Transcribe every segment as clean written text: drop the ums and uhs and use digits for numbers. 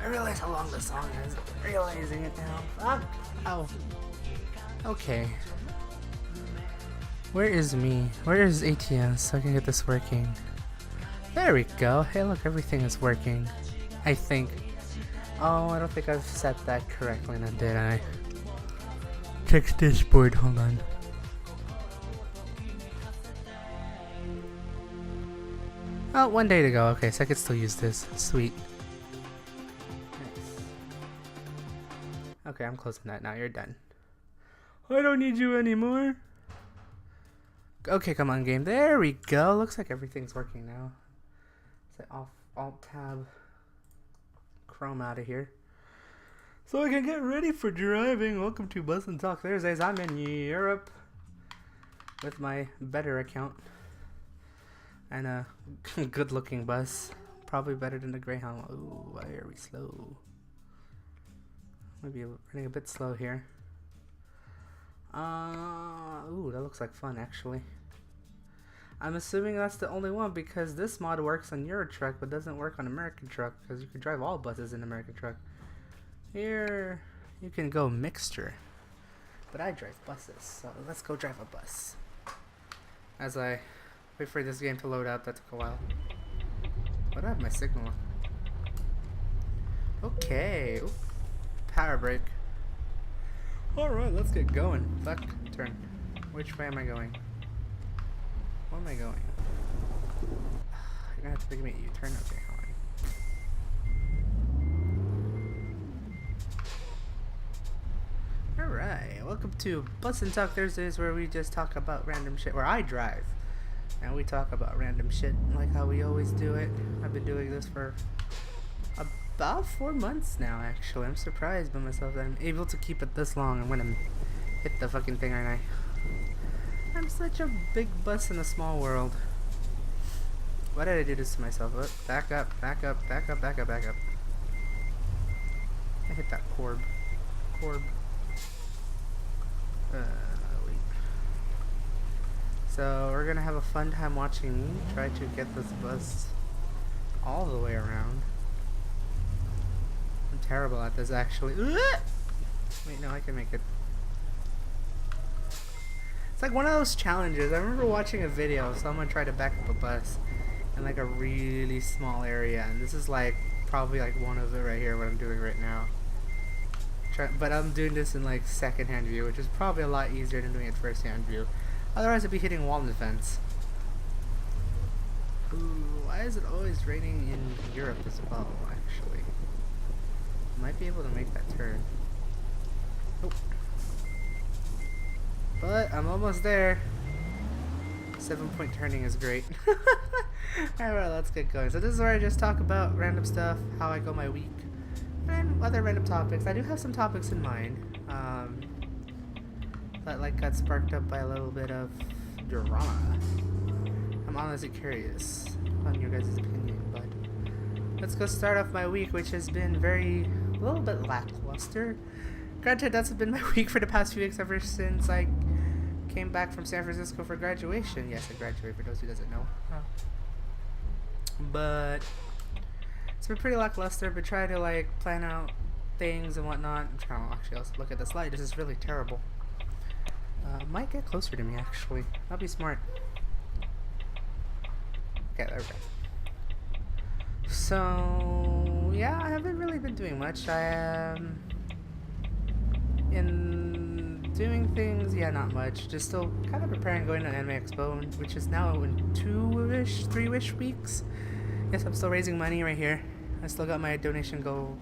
realize how long the song is. Realizing it now. Fuck. Oh. Okay. Where is me? Where is ATS so I can get this working? There we go. Hey look, everything is working. I think. Oh, I don't think I've set that correctly now, did I? Check dashboard, hold on. Oh, 1 day to go. Okay, so I could still use this. Sweet. Nice. Okay, I'm closing that now. You're done. I don't need you anymore. Okay, come on, game. There we go. Looks like everything's working now. Say off Alt Tab Chrome out of here. So I can get ready for driving. Welcome to Bus and Talk Thursdays. I'm in Europe with my better account. And a good looking bus. Probably better than the Greyhound. Ooh, why are we slow? Maybe running a bit slow here. Ooh, that looks like fun actually. I'm assuming that's the only one because this mod works on Euro Truck but doesn't work on American Truck because you can drive all buses in American Truck. Here, you can go mixture. But I drive buses, so let's go drive a bus. As I wait for this game to load up, that took a while. What do I have my signal on? Okay. Ooh. Power brake. Alright, let's get going. Fuck. Turn. Which way am I going? Where am I going? You're gonna have to give me a U-turn? Okay, hold on. Alright, welcome to Bus and Talk Thursdays where we just talk about random shit. Where I drive. And we talk about random shit like how we always do it. I've been doing this for about 4 months now, actually. I'm surprised by myself that I'm able to keep it this long. I'm gonna hit the fucking thing, aren't I? I'm such a big bus in a small world. Why did I do this to myself? Oh, back up, back up, back up, back up, back up. I hit that corb. Wait. So we're gonna have a fun time watching me try to get this bus all the way around. I'm terrible at this actually. Wait, no, I can make it. It's like one of those challenges. I remember watching a video of someone try to back up a bus in like a really small area, and this is like probably like one of it right here, what I'm doing right now. But I'm doing this in like second-hand view, which is probably a lot easier than doing it first-hand view. Otherwise I'd be hitting wall defense. Ooh, why is it always raining in Europe as well, actually? Might be able to make that turn. Oh. But I'm almost there. 7-point turning is great. Alright, let's get going. So this is where I just talk about random stuff, how I go my week, and other random topics. I do have some topics in mind. That like got sparked up by a little bit of drama. I'm honestly curious on your guys' opinion, but let's go start off my week, which has been a little bit lackluster. Granted, that's been my week for the past few weeks ever since I came back from San Francisco for graduation. Yes, I graduated, for those who doesn't know. But it's been pretty lackluster, but try to like plan out things and whatnot. I'm trying to actually also look at this light. This is really terrible. Might get closer to me actually. That'll be smart. Okay, there we go. So yeah, I haven't really been doing much. I am in doing things, yeah, not much. Just still kind of preparing going to Anime Expo, which is now in 2-ish, 3-ish weeks. Yes, I'm still raising money right here. I still got my donation goal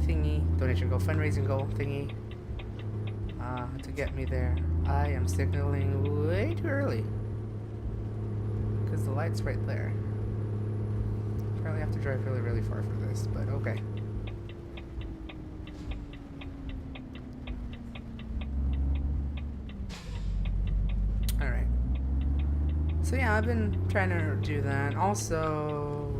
fundraising goal thingy to get me there. I am signaling way too early because the light's right there. Apparently I have to drive really, really far for this, but okay. Alright. So yeah, I've been trying to do that. Also,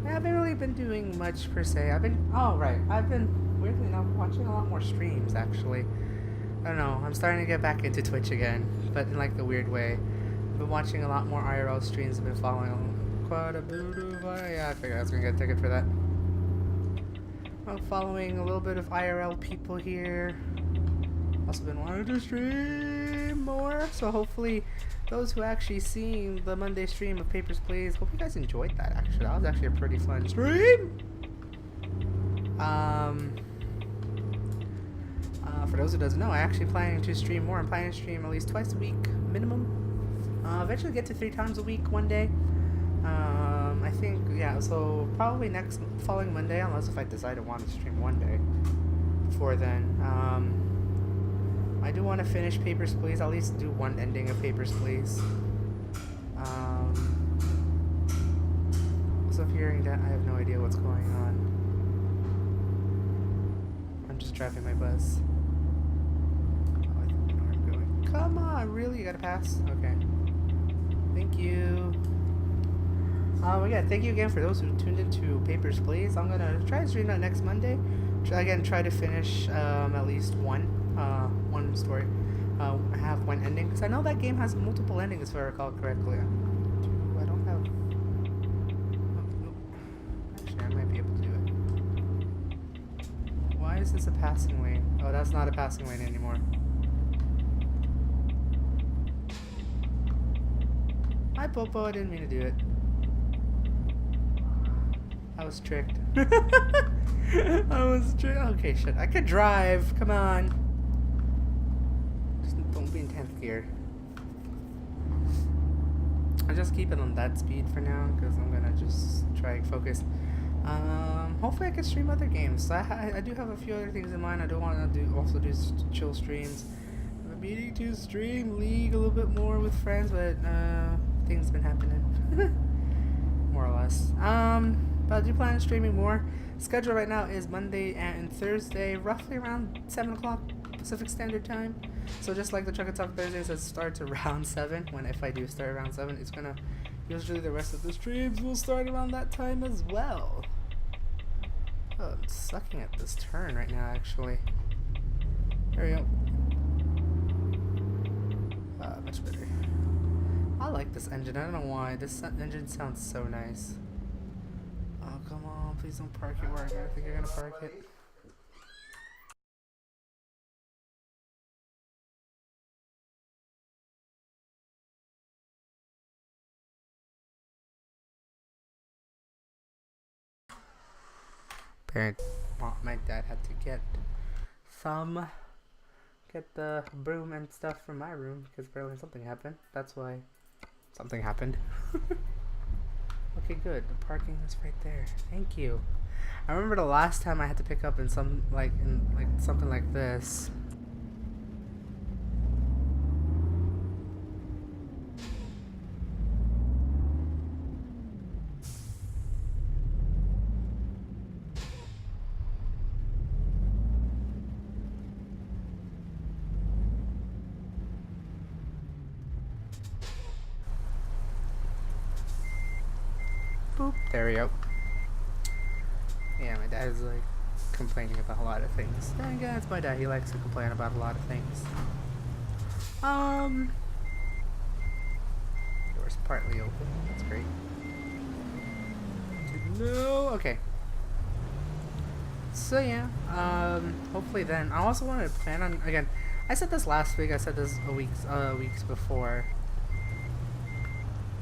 I haven't really been doing much per se. I've been weirdly enough watching a lot more streams actually. I don't know, I'm starting to get back into Twitch again, but in like the weird way. I've been watching a lot more IRL streams. I've been following quite a bit of, yeah, I figured I was gonna get a ticket for that. I'm following a little bit of IRL people here. Also been wanting to stream more, so hopefully those who actually seen the Monday stream of Papers, Please, hope you guys enjoyed that. Actually, that was actually a pretty fun stream. For those who doesn't know, I actually planning to stream more. I'm planning to stream at least twice a week minimum. Eventually get to 3 times a week one day. I think, yeah, so probably next following Monday, unless if I decide I want to stream one day before then. I do want to finish Papers, Please. I'll at least do one ending of Papers, Please. Also, if you're hearing that, I have no idea what's going on. I'm just driving my bus. Oh, I think I know where I'm going. Come on, really? You gotta pass? Okay. Thank you. Yeah, thank you again for those who tuned into Papers, Please. I'm gonna try to stream that next Monday. Try to finish at least one story. I have one ending because I know that game has multiple endings, if I recall correctly. I don't have. Actually, I might be able to do it. Why is this a passing lane? Oh, that's not a passing lane anymore. Hi, Popo. I didn't mean to do it. I was tricked. I was tricked. Okay, shit. I could drive. Come on. Just don't be in 10th gear. I'll just keep it on that speed for now because I'm gonna just try and focus. Hopefully I can stream other games. I do have a few other things in mind. I do want to also do chill streams. I'm meaning to stream League a little bit more with friends, but things been happening. More or less. But I do plan on streaming more. Schedule right now is Monday and Thursday, roughly around 7 o'clock Pacific Standard Time. So just like the Truck and Talk Thursdays, it starts around 7. If I do start around 7, it's gonna... Usually the rest of the streams will start around that time as well. Oh, I'm sucking at this turn right now, actually. There we go. Much better. I like this engine. I don't know why. This engine sounds so nice. Oh, come on. Please don't park it where I think you're gonna park it. My dad had to get the broom and stuff from my room because apparently something happened. That's why something happened. Okay, good. The parking is right there. Thank you. I remember the last time I had to pick up in something like this. Boop. There we go. Yeah, my dad is like complaining about a lot of things. Then again, it's my dad. He likes to complain about a lot of things. Door's partly open. That's great. No. Okay. So yeah. Hopefully then. I also want to plan on again. I said this last week. I said this weeks before.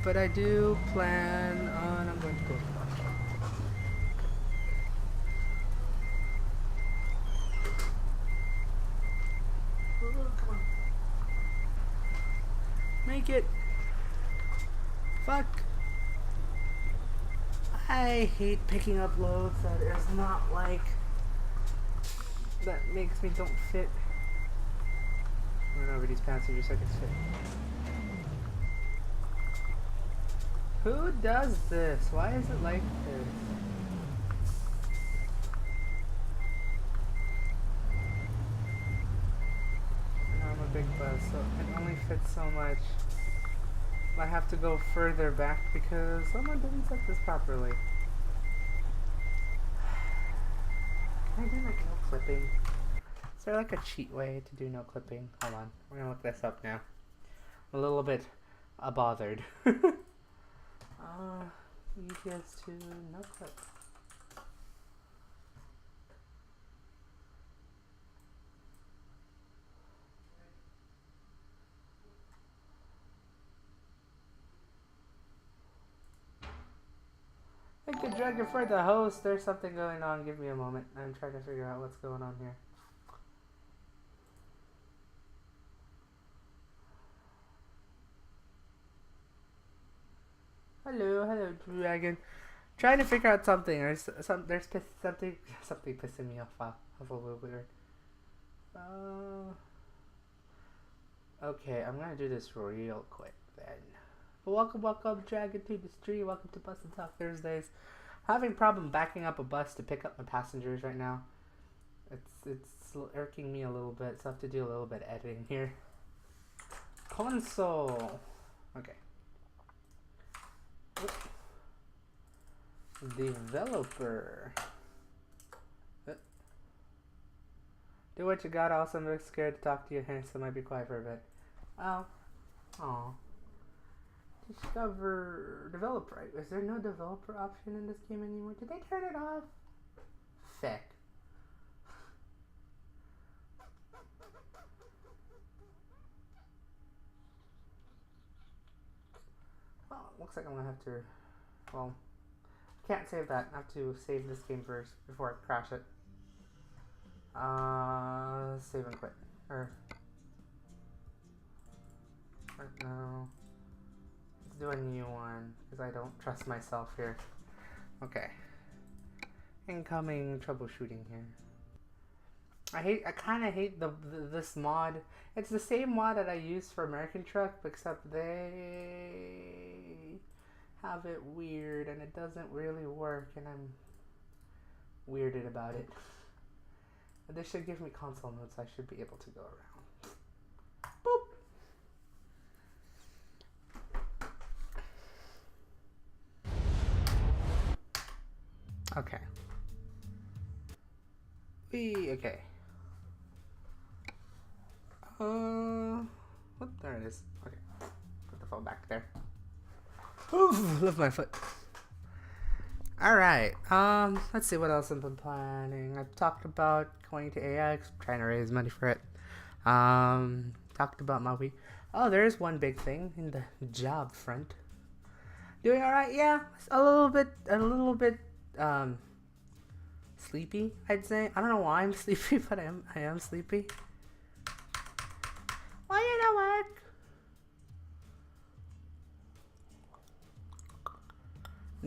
But I do plan on. I'm going to go. Oh, come on. Make it. Fuck. I hate picking up loads that is not like. That makes me don't fit. Run over these passengers so I can fit. Who does this? Why is it like this? I know I'm a big bus, so it only fits so much. I have to go further back because someone didn't set this properly. Can I do like no clipping? Is there like a cheat way to do no clipping? Hold on, we're gonna look this up now. I'm a little bit bothered. UPS to no clip. Thank you, Dragan, for the host. There's something going on. Give me a moment. I'm trying to figure out what's going on here. Hello, Dragan. Trying to figure out something. There's something pissing me off. Wow, that's a little weird. Okay, I'm gonna do this real quick then. Welcome, Dragon, to the stream. Welcome to Bus and Talk Thursdays. Having problem backing up a bus to pick up my passengers right now. It's irking me a little bit, so I have to do a little bit of editing here. Console. Okay. Developer. Do what you got. Also, I'm scared to talk to you, hence I might be quiet for a bit. Oh. Aw. Discover developer. Is there no developer option in this game anymore? Did they turn it off? Feck. Oh, looks like I'm gonna have to. Well, I can't save that. I have to save this game first before I crash it. Save and quit. Or no. Let's do a new one because I don't trust myself here. Okay. Incoming troubleshooting here. I kind of hate this mod. It's the same mod that I use for American Truck, except they have it weird and it doesn't really work, and I'm weirded about it. But they should give me console notes. I should be able to go around. Boop. Okay. Okay. What? There it is. Okay. Put the phone back there. Oof, lift my foot. Alright. Let's see what else I've been planning. I've talked about going to AX, trying to raise money for it. Talked about Maui. Oh, there is one big thing in the job front. Doing alright, yeah. A little bit sleepy, I'd say. I don't know why I'm sleepy, but I am sleepy. Why you not work?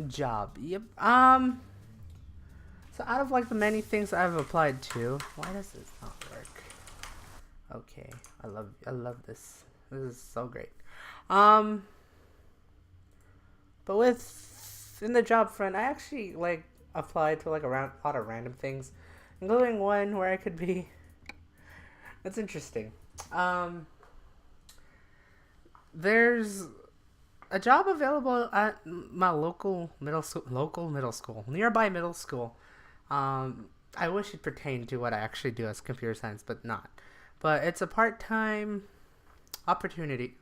Job. Yep. So out of like the many things I've applied to, why does this not work? Okay. I love this. This is so great. But in the job front, I actually like applied to like a lot of random things, including one where I could be. That's interesting. There's a job available at my local middle school, nearby middle school. I wish it pertained to what I actually do as computer science, but not. But it's a part-time opportunity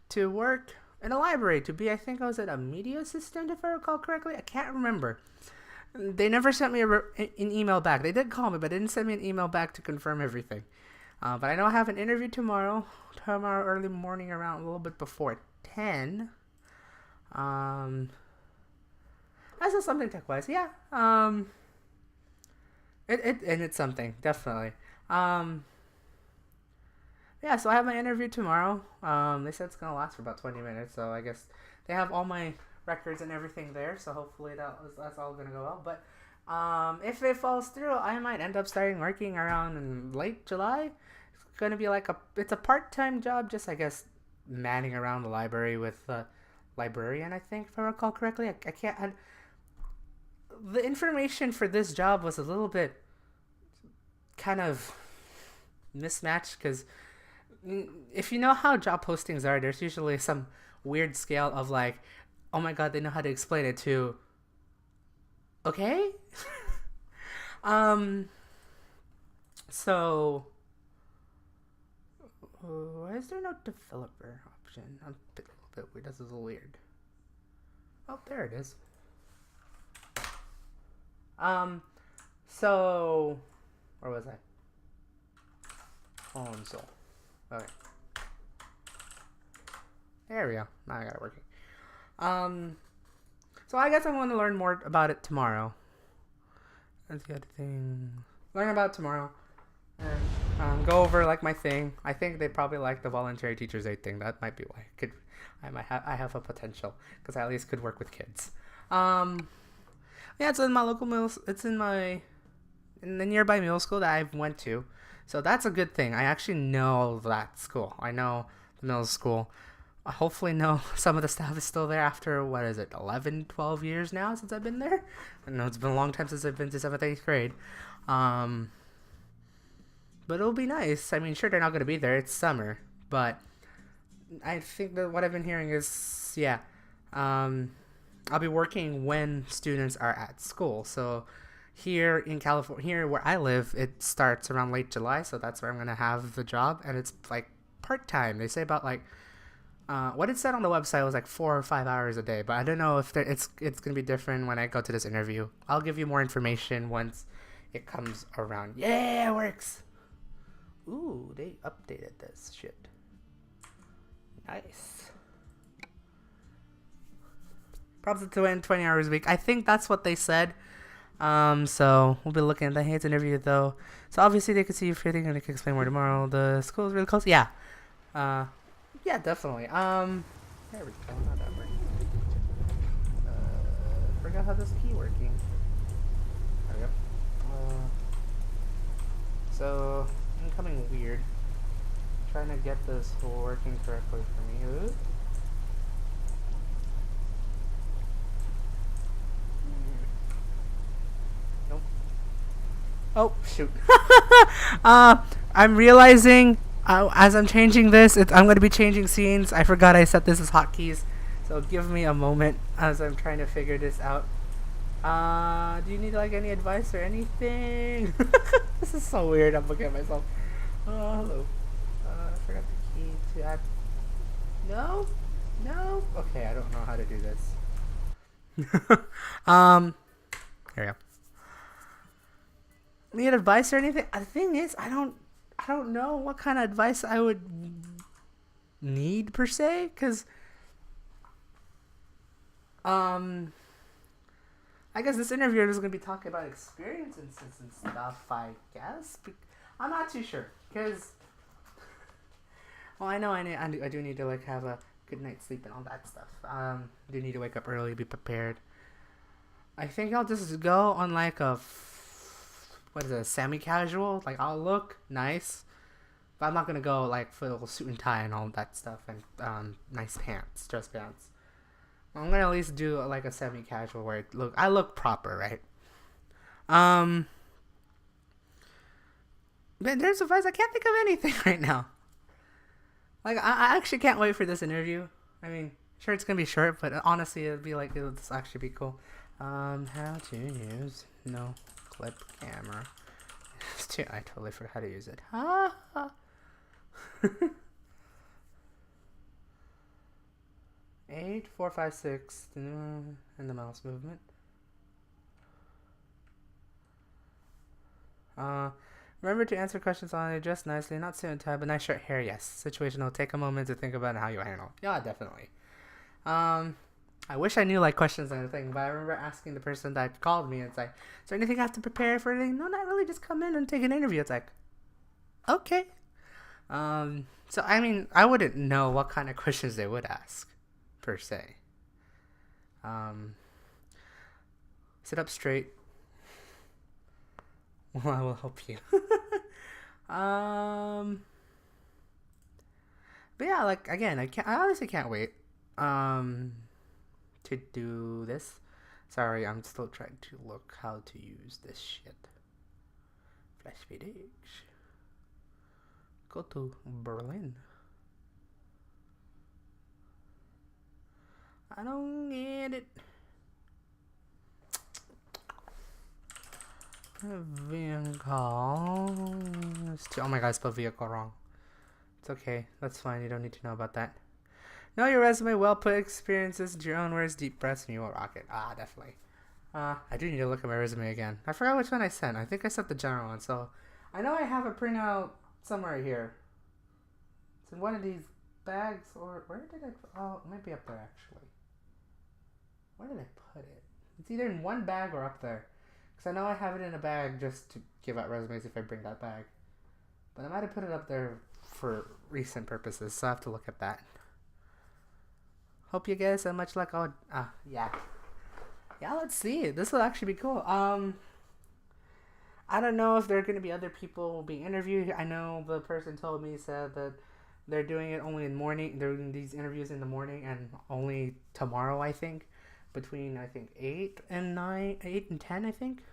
to work in a library, to be, I think I was at a media assistant, if I recall correctly. I can't remember. They never sent me an email back. They did call me, but they didn't send me an email back to confirm everything. But I know I have an interview tomorrow early morning, around a little bit before 10. That's just something tech-wise. Yeah. It's something, definitely. Yeah, so I have my interview tomorrow. They said it's gonna last for about 20 minutes, so I guess they have all my records and everything there, so hopefully that's all gonna go well. But if it falls through, I might end up starting working around in late July. It's gonna be like it's a part-time job, just I guess manning around the library with a librarian, I think, if I recall correctly. I can't. The information for this job was a little bit kind of mismatched, because if you know how job postings are, there's usually some weird scale of like, oh my god, they know how to explain it, to okay. So why is there no developer option? I'm a little bit weird. This is a little weird. Oh, there it is. So where was I? Console. Okay. There we go. Now I got it working. So I guess I want to learn more about it tomorrow. That's the other thing. Learn about it tomorrow. And go over like my thing. I think they probably like the voluntary teachers aid thing. That might be why I have a potential because I at least could work with kids. Yeah, it's in my local middle. It's in the nearby middle school that I went to, so that's a good thing. I actually know that school. I know the middle school. I hopefully know some of the staff is still there after, what is it, 11, 12 years now since I've been there? I know it's been a long time since I've been to 7th, 8th grade. But it'll be nice. I mean, sure, they're not going to be there. It's summer. But I think that what I've been hearing is, yeah, I'll be working when students are at school. So here in California, here where I live, it starts around late July. So that's where I'm going to have the job. And it's like part-time. They say about like, what it said on the website was like 4 or 5 hours a day, but I don't know if it's gonna be different when I go to this interview. I'll give you more information once it comes around. Yeah, it works. Ooh, they updated this shit. Nice. Probably to 20 hours a week. I think that's what they said. So we'll be looking at the Hayes interview though. So obviously they could see if anything and they can explain more tomorrow. The school is really close. Yeah. Yeah, definitely. There we go. Not that working. Forgot how this key working. There we go. So incoming weird. Trying to get this working correctly for me. Nope. Oh shoot. I'm realizing. As I'm changing this, I'm going to be changing scenes. I forgot I set this as hotkeys. So give me a moment as I'm trying to figure this out. Do you need like any advice or anything? This is so weird. I'm looking at myself. Hello. I forgot the key to add. No? No? Okay, I don't know how to do this. Here we go. Need advice or anything? The thing is, I don't know what kind of advice I would need per se, because I guess this interview is going to be talking about experiences and stuff, I guess. I'm not too sure, because well, I know I do need to like have a good night's sleep and all that stuff. I do need to wake up early, be prepared. I think I'll just go on like a what is it, semi-casual? Like, I'll look nice, but I'm not gonna go like full suit and tie and all that stuff and nice pants, dress pants. I'm gonna at least do like a semi-casual where I look proper, right? Man, there's advice. I can't think of anything right now. Like, I actually can't wait for this interview. I mean, sure it's gonna be short, but honestly, it'll just actually be cool. How to use no clip camera. I totally forgot how to use it. 8, 4, 5, 6, and the mouse movement. Remember to answer questions on it, dress nicely, not suit and tie, but nice short hair. Yes, situational. Take a moment to think about how you handle. Yeah, definitely. I wish I knew like questions and everything, but I remember asking the person that called me, and it's like, is there anything I have to prepare for anything? No, not really, just come in and take an interview. It's like, okay. So I mean, I wouldn't know what kind of questions they would ask, per se. Sit up straight. Well, I will help you. But yeah, like again, I honestly can't wait. To do this. Sorry, I'm still trying to look how to use this shit. Flash page. Go to Berlin. I don't get it. Vehicle. Oh my god, I spelled vehicle wrong. It's okay. That's fine. You don't need to know about that. Know your resume, well put experiences, your own words, deep breaths, and you will rock it. Definitely. I do need to look at my resume again. I forgot which one I sent. I think I sent the general one, so I know I have a printout somewhere here. It's in one of these bags, or where did I? Oh, it might be up there actually. Where did I put it? It's either in one bag or up there. Because I know I have it in a bag just to give out resumes if I bring that bag. But I might have put it up there for recent purposes, so I have to look at that. Hope you guys have much luck. Oh, yeah. Yeah, let's see. This will actually be cool. I don't know if there are going to be other people being interviewed. I know the person told me, said that they're doing it only in morning. They're doing these interviews in the morning and only tomorrow, I think. Between, I think, 8 and 10, I think.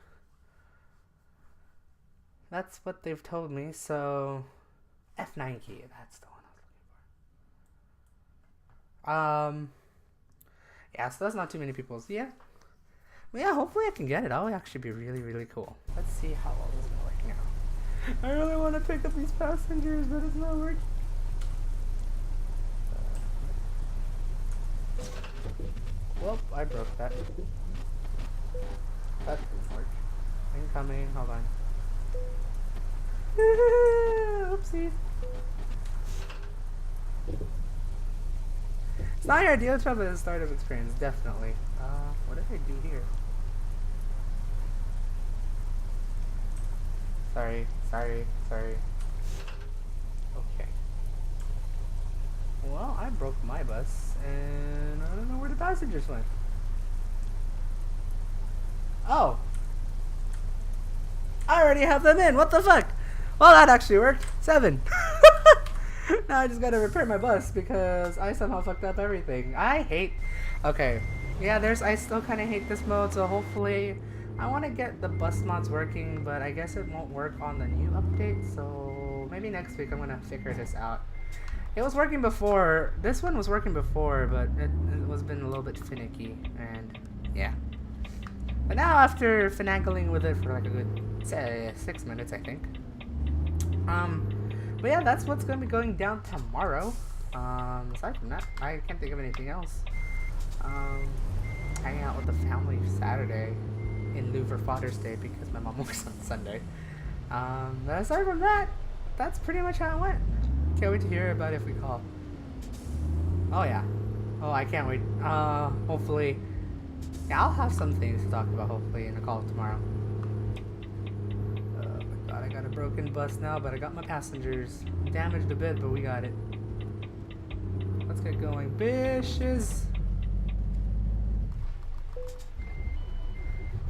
That's what they've told me, so... F9 key, that's the one I was looking for. Yeah, so that's not too many people. So yeah. Well, yeah, hopefully I can get it. That would actually be really, really cool. Let's see how well this is going to work now. I really want to pick up these passengers, but it's not working. Well, I broke that. That didn't work. Incoming, hold on. Oopsies. It's not your ideal job, but it's a startup experience, definitely. What did I do here? Sorry. Okay. Well, I broke my bus, and I don't know where the passengers went. Oh! I already have them in, what the fuck? Well, that actually worked. 7. Now I just gotta repair my bus because I somehow fucked up everything. Okay. Yeah, I still kinda hate this mode, so hopefully I wanna get the bus mods working, but I guess it won't work on the new update, so maybe next week I'm gonna figure this out. It was working before. This one was working before, but it was been a little bit finicky, and yeah. But now after finagling with it for like a good 6 minutes, I think. But yeah, that's what's going to be going down tomorrow. Aside from that, I can't think of anything else. Hanging out with the family Saturday in lieu for Father's Day because my mom works on Sunday. But aside from that, that's pretty much how it went. Can't wait to hear about it if we call. Oh yeah. Oh, I can't wait. Hopefully. Yeah, I'll have some things to talk about hopefully in a call tomorrow. I got a broken bus now, but I got my passengers. Damaged a bit, but we got it. Let's get going, bitches.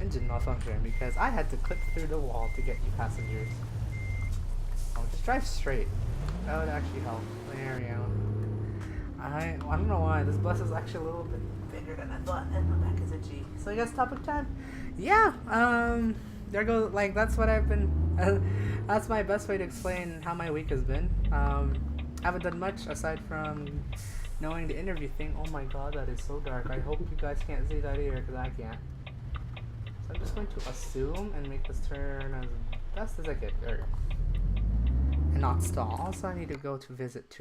Engine malfunction because I had to clip through the wall to get you passengers. Oh, just drive straight. That would actually help. There we go. I don't know why. This bus is actually a little bit bigger than I thought, and my back is itchy. So I guess topic time. Yeah. There goes, like, that's what I've been, that's my best way to explain how my week has been. Haven't done much aside from knowing the interview thing. Oh my god, that is so dark. I hope you guys can't see that either, because I can't. So I'm just going to assume and make this turn as best as I can, and not stall. Also, I need to go to visit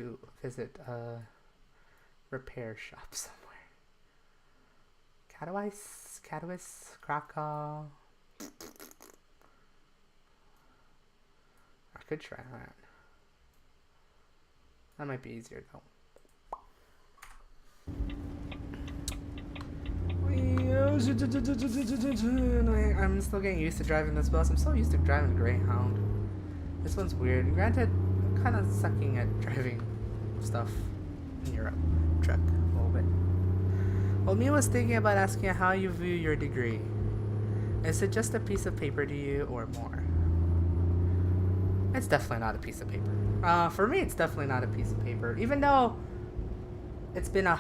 a repair shop somewhere. Katowice, Krakow. I could try that. That might be easier though. I'm still getting used to driving this bus. I'm so used to driving Greyhound. This one's weird. Granted, I'm kind of sucking at driving stuff in Europe. Truck a little bit. Well, me was thinking about asking you how you view your degree. Is it just a piece of paper to you or more? It's definitely not a piece of paper. For me, it's definitely not a piece of paper. Even though it's been a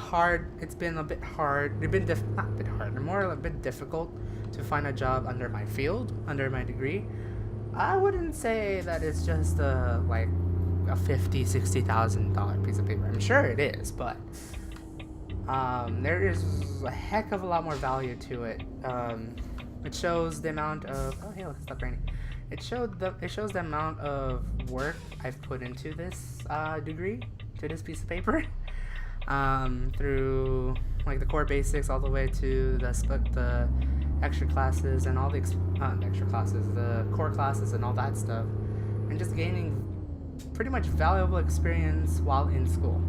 bit difficult to find a job under my field, under my degree. I wouldn't say that it's just like a $50,000-$60,000 piece of paper. I'm sure it is, but there is a heck of a lot more value to it. It shows the amount of it stopped raining. It shows the amount of work I've put into this degree, to this piece of paper, through like the core basics all the way to the extra classes and all the the core classes and all that stuff, and just gaining pretty much valuable experience while in school.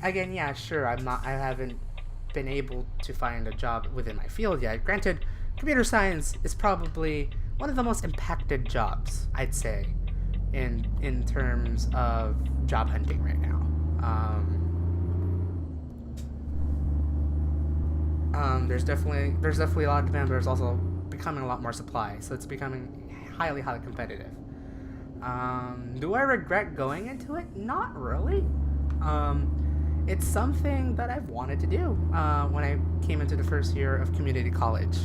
again, yeah, sure, I haven't been able to find a job within my field yet. Granted, computer science is probably one of the most impacted jobs, I'd say, in terms of job hunting right now. There's definitely a lot of demand, but there's also becoming a lot more supply, so it's becoming highly competitive. Do I regret going into it? Not really. It's something that I've wanted to do when I came into the first year of community college,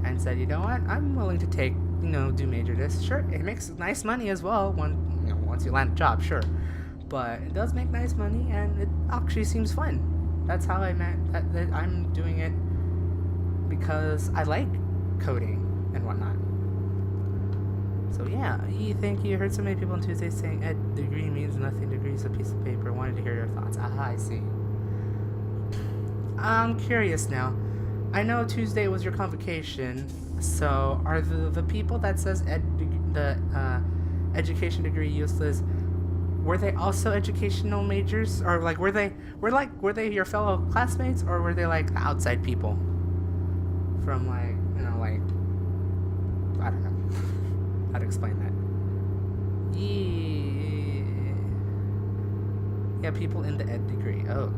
and said, you know what, I'm willing to take, do major this. Sure, it makes nice money as well once you land a job, sure, but it does make nice money, and it actually seems fun. That's how I meant that I'm doing it because I like coding and whatnot. So yeah, thank you. Heard so many people on Tuesday saying ed degree means nothing. Degree is a piece of paper. Wanted to hear your thoughts. I see. I'm curious now. I know Tuesday was your convocation, so are the people that says education degree useless? Were they also educational majors, or like were they your fellow classmates, or were they like outside people from like I don't know how to explain that. Yeah, people in the ed degree. Oh,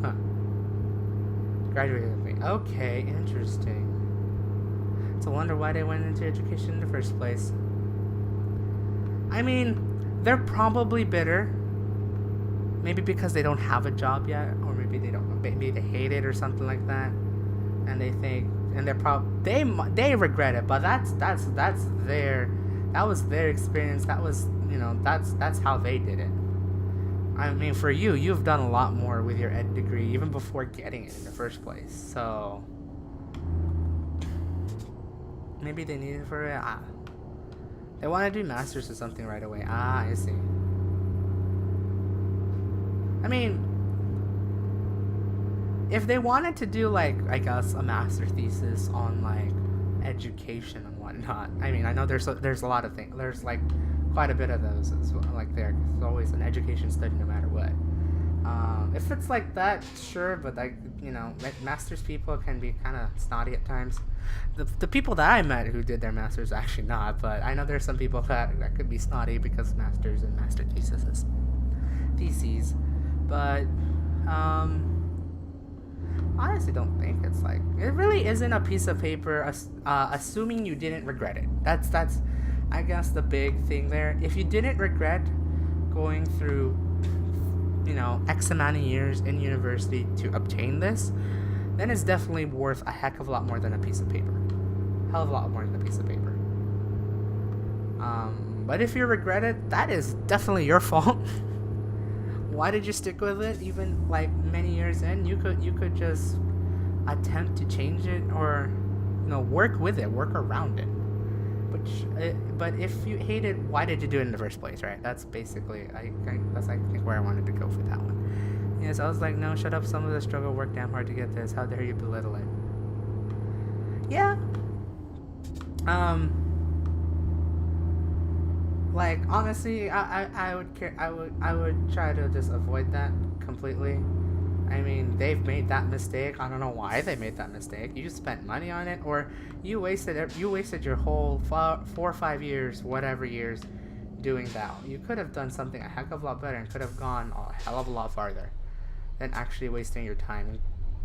huh. Graduated with me. Okay, interesting. It's a wonder why they went into education in the first place. I mean, they're probably bitter. Maybe because they don't have a job yet, or maybe they don't. Maybe they hate it or something like that, and they think, and they regret it. But that was their experience. That was that's how they did it. I mean, for you've done a lot more with your ed degree even before getting it in the first place. So maybe they need it for it. They want to do masters or something right away. I see. I mean, if they wanted to do like, I guess, a master thesis on like education and whatnot. I mean, I know there's a lot of things. There's like quite a bit of those as well. Like there's always an education study no matter what. If it's like that, sure, but like masters people can be kind of snotty at times. The people that I met who did their masters actually not, but I know there's some people that could be snotty because masters and master theses. But honestly don't think it's like, it really isn't a piece of paper, assuming you didn't regret it. That's I guess the big thing there. If you didn't regret going through X amount of years in university to obtain this, then it's definitely worth a heck of a lot more than a piece of paper. Hell of a lot more than a piece of paper. But if you regret it, that is definitely your fault. Why did you stick with it even like many years in? You could just attempt to change it, or work with it, work around it. But if you hate it, why did you do it in the first place, right? That's basically that's I think where I wanted to go for that one. Yes, I was like, no, shut up. Some of the struggle worked damn hard to get this. How dare you belittle it? Yeah. Like honestly, I would try to just avoid that completely. I mean, they've made that mistake. I don't know why they made that mistake. You spent money on it, or you wasted your whole 4 or 5 years, whatever years, doing that. You could have done something a heck of a lot better and could have gone a hell of a lot farther than actually wasting your time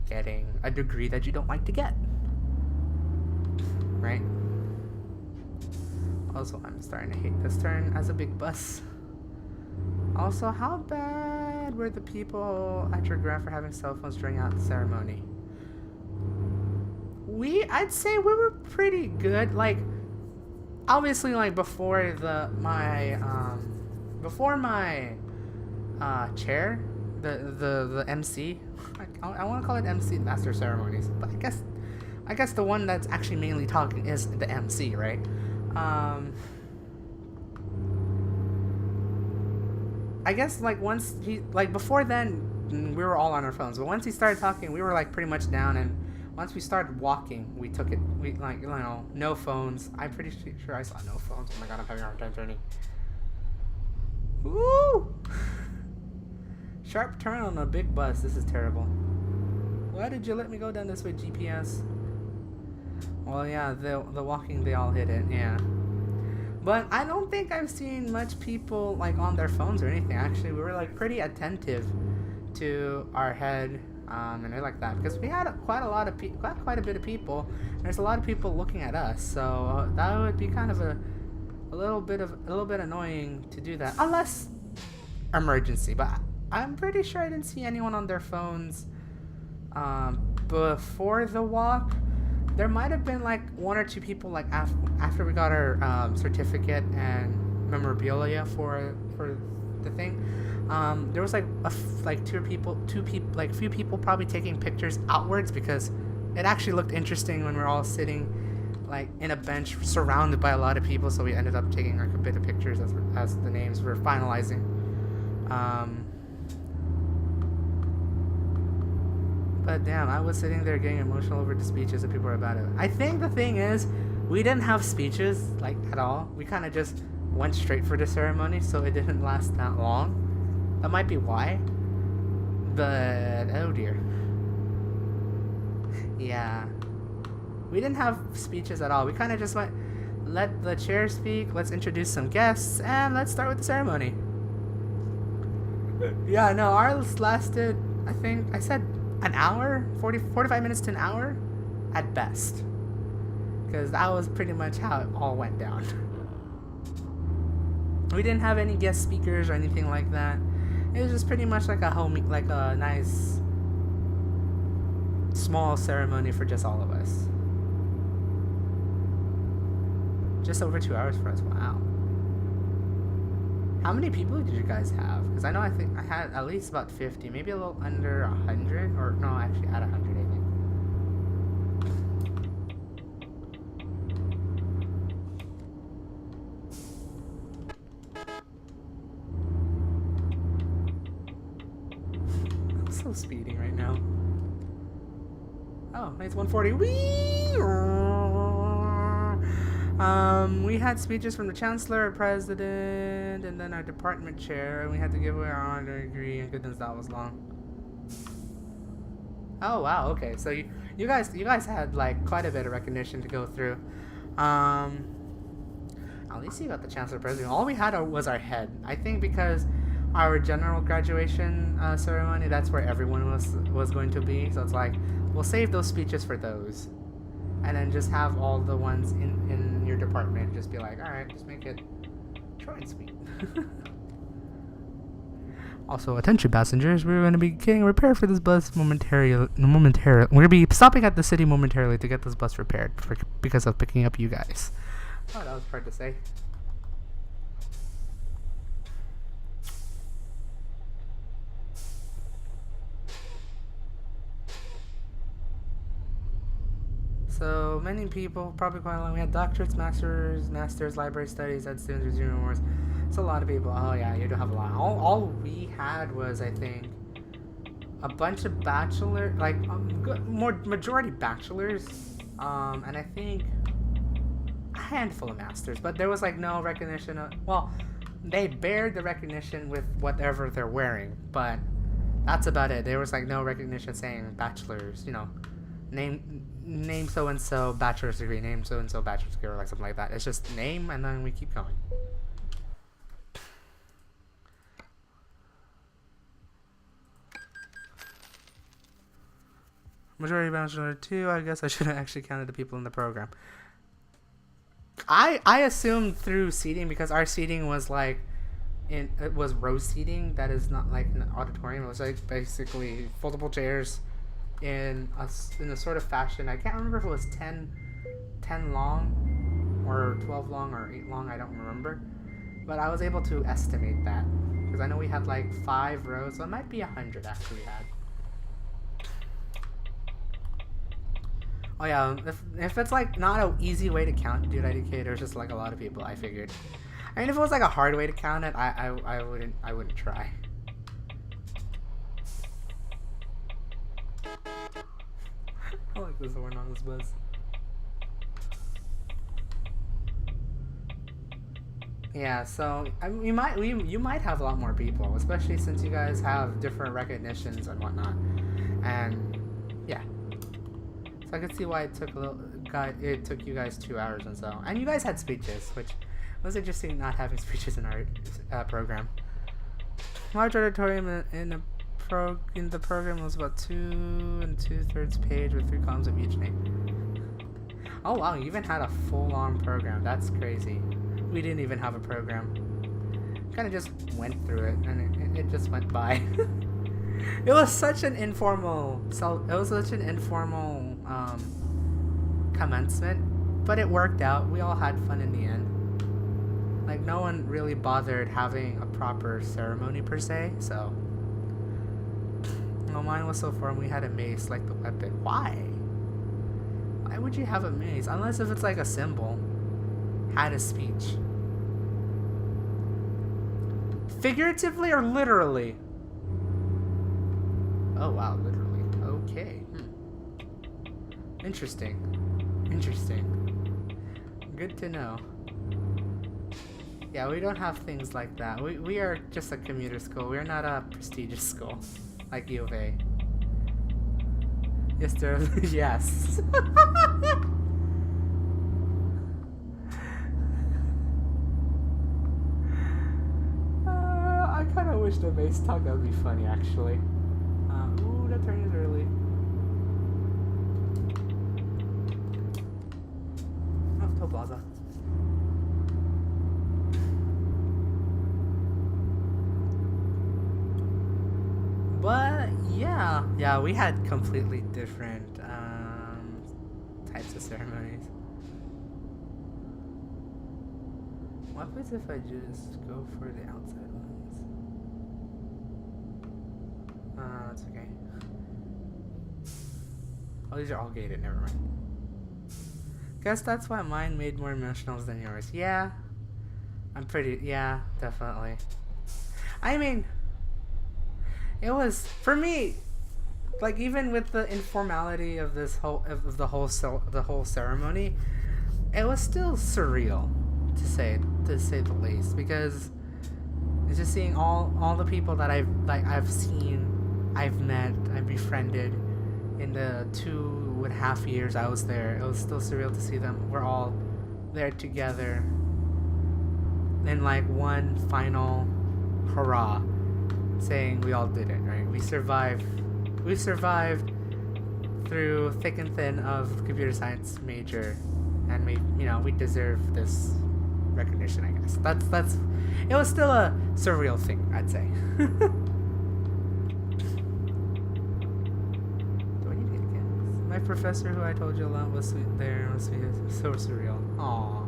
getting a degree that you don't like to get. Right? Also, I'm starting to hate this turn as a big bus. Also, how bad were the people at your grad for having cell phones during out the ceremony? I'd say we were pretty good. Like, obviously, like before my chair, the MC. I want to call it MC, Master Ceremonies, but I guess the one that's actually mainly talking is the MC, right? I guess like once before then we were all on our phones, but once he started talking, we were like pretty much down, and once we started walking, we took it. We no phones. I'm pretty sure I saw no phones. Oh my god, I'm having a hard time turning. Woo! Sharp turn on a big bus. This is terrible. Why did you let me go down this way, GPS? Well, yeah, the walking, they all hit it, yeah. But I don't think I've seen much people like on their phones or anything. Actually, we were like pretty attentive to our head, and like that, because we had quite a bit of people. There's a lot of people looking at us, so that would be kind of a little bit annoying to do that, unless emergency. But I'm pretty sure I didn't see anyone on their phones before the walk. There might have been like one or two people like after we got our certificate and memorabilia for the thing. There was like few people probably taking pictures outwards, because it actually looked interesting when we're all sitting like in a bench surrounded by a lot of people. So we ended up taking like a bit of pictures as the names were finalizing. But damn, I was sitting there getting emotional over the speeches that people were about it. I think the thing is, we didn't have speeches like at all. We kind of just went straight for the ceremony, so it didn't last that long. That might be why. But oh dear. Yeah. We didn't have speeches at all. We kind of just went, let the chair speak, let's introduce some guests, and let's start with the ceremony. Yeah, no, ours lasted, I think, I said an hour? 45 minutes to an hour? At best. Because that was pretty much how it all went down. We didn't have any guest speakers or anything like that. It was just pretty much like a nice small ceremony for just all of us. Just over 2 hours for us. Wow. How many people did you guys have? Because I think I had at least about 50, maybe a little under 100, or no, actually at 100, I think. I'm so speeding right now. Oh, it's 140. Whee! We had speeches from the chancellor, our president, and then our department chair, and we had to give away our honor degree, and goodness, that was long. Oh wow, okay, so you guys had like quite a bit of recognition to go through. At least you got the chancellor, president. All we had was our head. I think because our general graduation ceremony, that's where everyone was going to be. So it's like, we'll save those speeches for those. And then just have all the ones in your department just be like, alright, just make it short and sweet. Also, attention passengers, we're going to be getting repaired for this bus momentarily. We're going to be stopping at the city momentarily to get this bus repaired because of picking up you guys. Oh, that was hard to say. So many people, probably quite a lot. We had doctorates, masters, library studies, had students with zero awards. It's a lot of people. Oh yeah, you do have a lot. All we had was, I think, a bunch of bachelor, like majority bachelors, and I think a handful of masters. But there was like no recognition of, well, they bared the recognition with whatever they're wearing, but that's about it. There was like no recognition saying bachelors, you know, name so and so bachelor's degree, name so and so bachelor's degree, or like something like that. It's just name, and then we keep going. Majority bachelor 2. I guess I should have actually counted the people in the program. I assumed through seating, because our seating was like it was row seating. That is not like an auditorium. It was like basically foldable chairs in a sort of fashion. I can't remember if it was 10 long or 12 long or 8 long. I don't remember, but I was able to estimate that because I know we had like 5 rows, so it might be 100 after we had. Oh yeah, if it's like not an easy way to count, dude, IDK, there's just like a lot of people. I figured. I mean, if it was like a hard way to count it, I wouldn't try. I like this horn on this bus. Yeah, so I mean, you might have a lot more people, especially since you guys have different recognitions and whatnot. And yeah, so I could see why it took you guys 2 hours and so. And you guys had speeches, which was interesting. Not having speeches in our program. Large auditorium in the program was about 2 2/3 page with 3 columns of each name. Oh wow, you even had a full-on program. That's crazy. We didn't even have a program. Kind of just went through it, and it just went by. It was such an informal. Commencement, but it worked out. We all had fun in the end. Like no one really bothered having a proper ceremony per se. So, well, mine was so formal. We had a mace, like the weapon. Why? Why would you have a mace? Unless if it's like a symbol. Had a speech. Figuratively or literally? Oh wow, literally. Okay. Interesting. Good to know. Yeah, we don't have things like that. We are just a commuter school. We're not a prestigious school like U of A. Yes, there. Yes. I kind of wish the base talk. That would be funny, actually. Ooh, that turn is early. Oh, Toll Plaza. But yeah, we had completely different types of ceremonies. What happens if I just go for the outside ones? That's okay. Oh, these are all gated. Never mind. Guess that's why mine made more emotionals than yours. Yeah, yeah, definitely. I mean, it was for me, like even with the informality of the whole ceremony, it was still surreal, to say the least, because it's just seeing all the people that I've seen, I've met, I've befriended in the 2.5 years I was there. It was still surreal to see them. We're all there together in like one final hurrah, saying we all did it, right? We survived through thick and thin of computer science major, and we deserve this recognition, I guess. That's it was still a surreal thing, I'd say. Do I need to get again? My professor, who I told you a lot, was so surreal. Aww.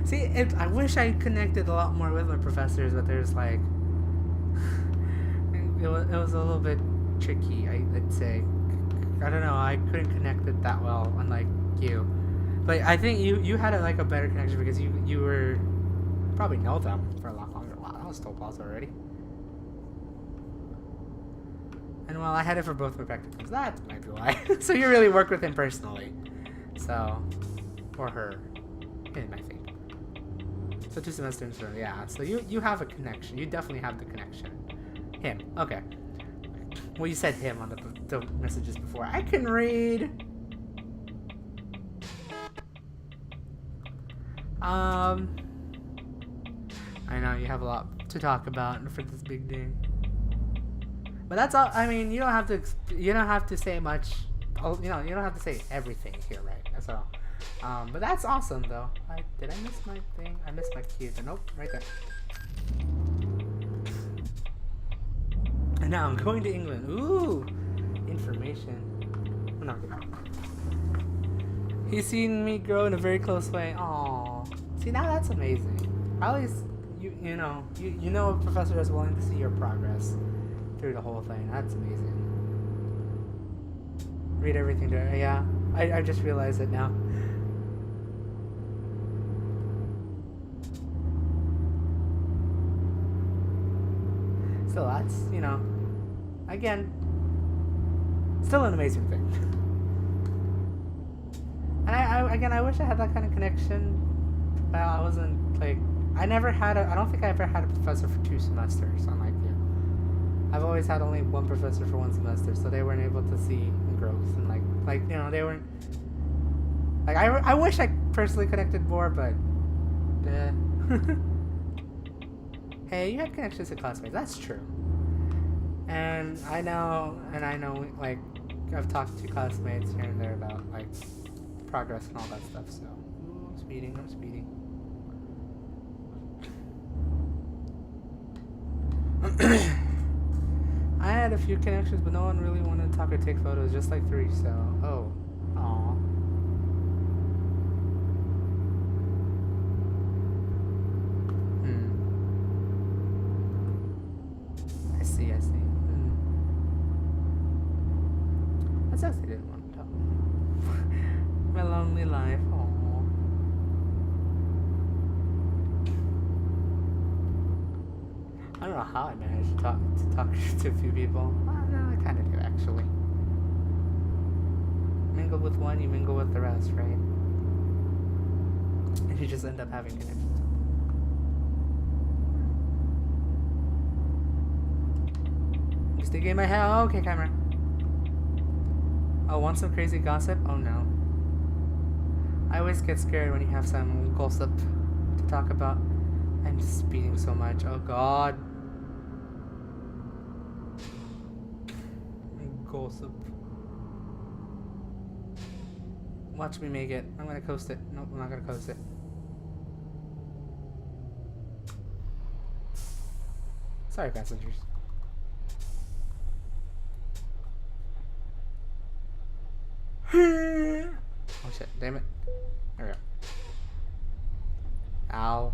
See, I wish I connected a lot more with my professors, but there's like it was a little bit tricky, I'd say. I don't know, I couldn't connect it that well, unlike you. But I think you had a better connection because you were probably know them for a lot longer. Wow, that was Toll Plaza already. And well, I had it for both my practicums. That might be why. So you really worked with him personally. So, or her, him, I think. So 2 semesters, yeah. So you have a connection. You definitely have the connection. Him. Okay. Well, you said him on the messages before. I can read. I know you have a lot to talk about for this big day. But that's all. I mean, you don't have to say much. You don't have to say everything here, right? So. But that's awesome, though. Did I miss my thing? I missed my cue. Nope, right there. And now I'm going to England. Ooh, information. No. He's seen me grow in a very close way. Aww. See, now that's amazing. At least you know a professor is willing to see your progress through the whole thing. That's amazing. Read everything to her. Yeah, I just realized it now. So that's, again, still an amazing thing. And I wish I had that kind of connection Well, I wasn't like I never had a. I don't think I ever had a professor for 2 semesters, unlike you. I've always had only one professor for 1 semester, so they weren't able to see growth and like you know they weren't. Like I wish I personally connected more, but. Hey, you had connections to classmates. That's true. And I know, like, I've talked to classmates here and there about, like, progress and all that stuff, so. Ooh, I'm speeding. I had a few connections, but no one really wanted to talk or take photos, just like 3, so. Oh. Aw. I see. That sucks they didn't want to talk. My lonely life. Aww. I don't know how I managed to talk to a few people. No, I kind of do, actually. Mingle with one, you mingle with the rest, right? And you just end up having connections. Sticking my head. Oh, okay, camera. Oh, want some crazy gossip? Oh no. I always get scared when you have some gossip to talk about. I'm speeding so much. Oh god. Gossip. Watch me make it. I'm gonna coast it. Nope, I'm not gonna coast it. Sorry, passengers. Oh shit, damn it. There we go. Ow.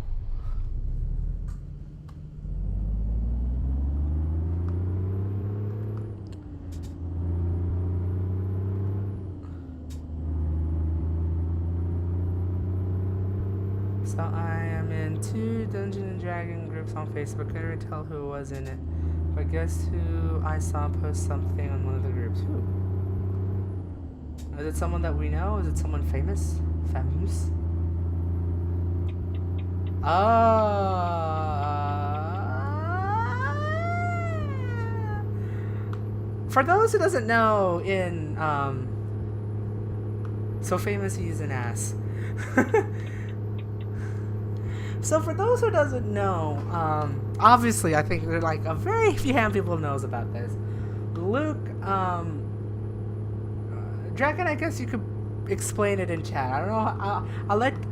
So I am in 2 Dungeons and Dragon groups on Facebook. Couldn't really tell who was in it. But guess who I saw post something on one of the groups? Who? Is it someone that we know? Is it someone famous? Famous? For those who doesn't know, in so famous he's an ass. So for those who doesn't know, obviously I think there are like a very few people knows about this. Luke, Dragan, I guess you could explain it in chat. I don't know.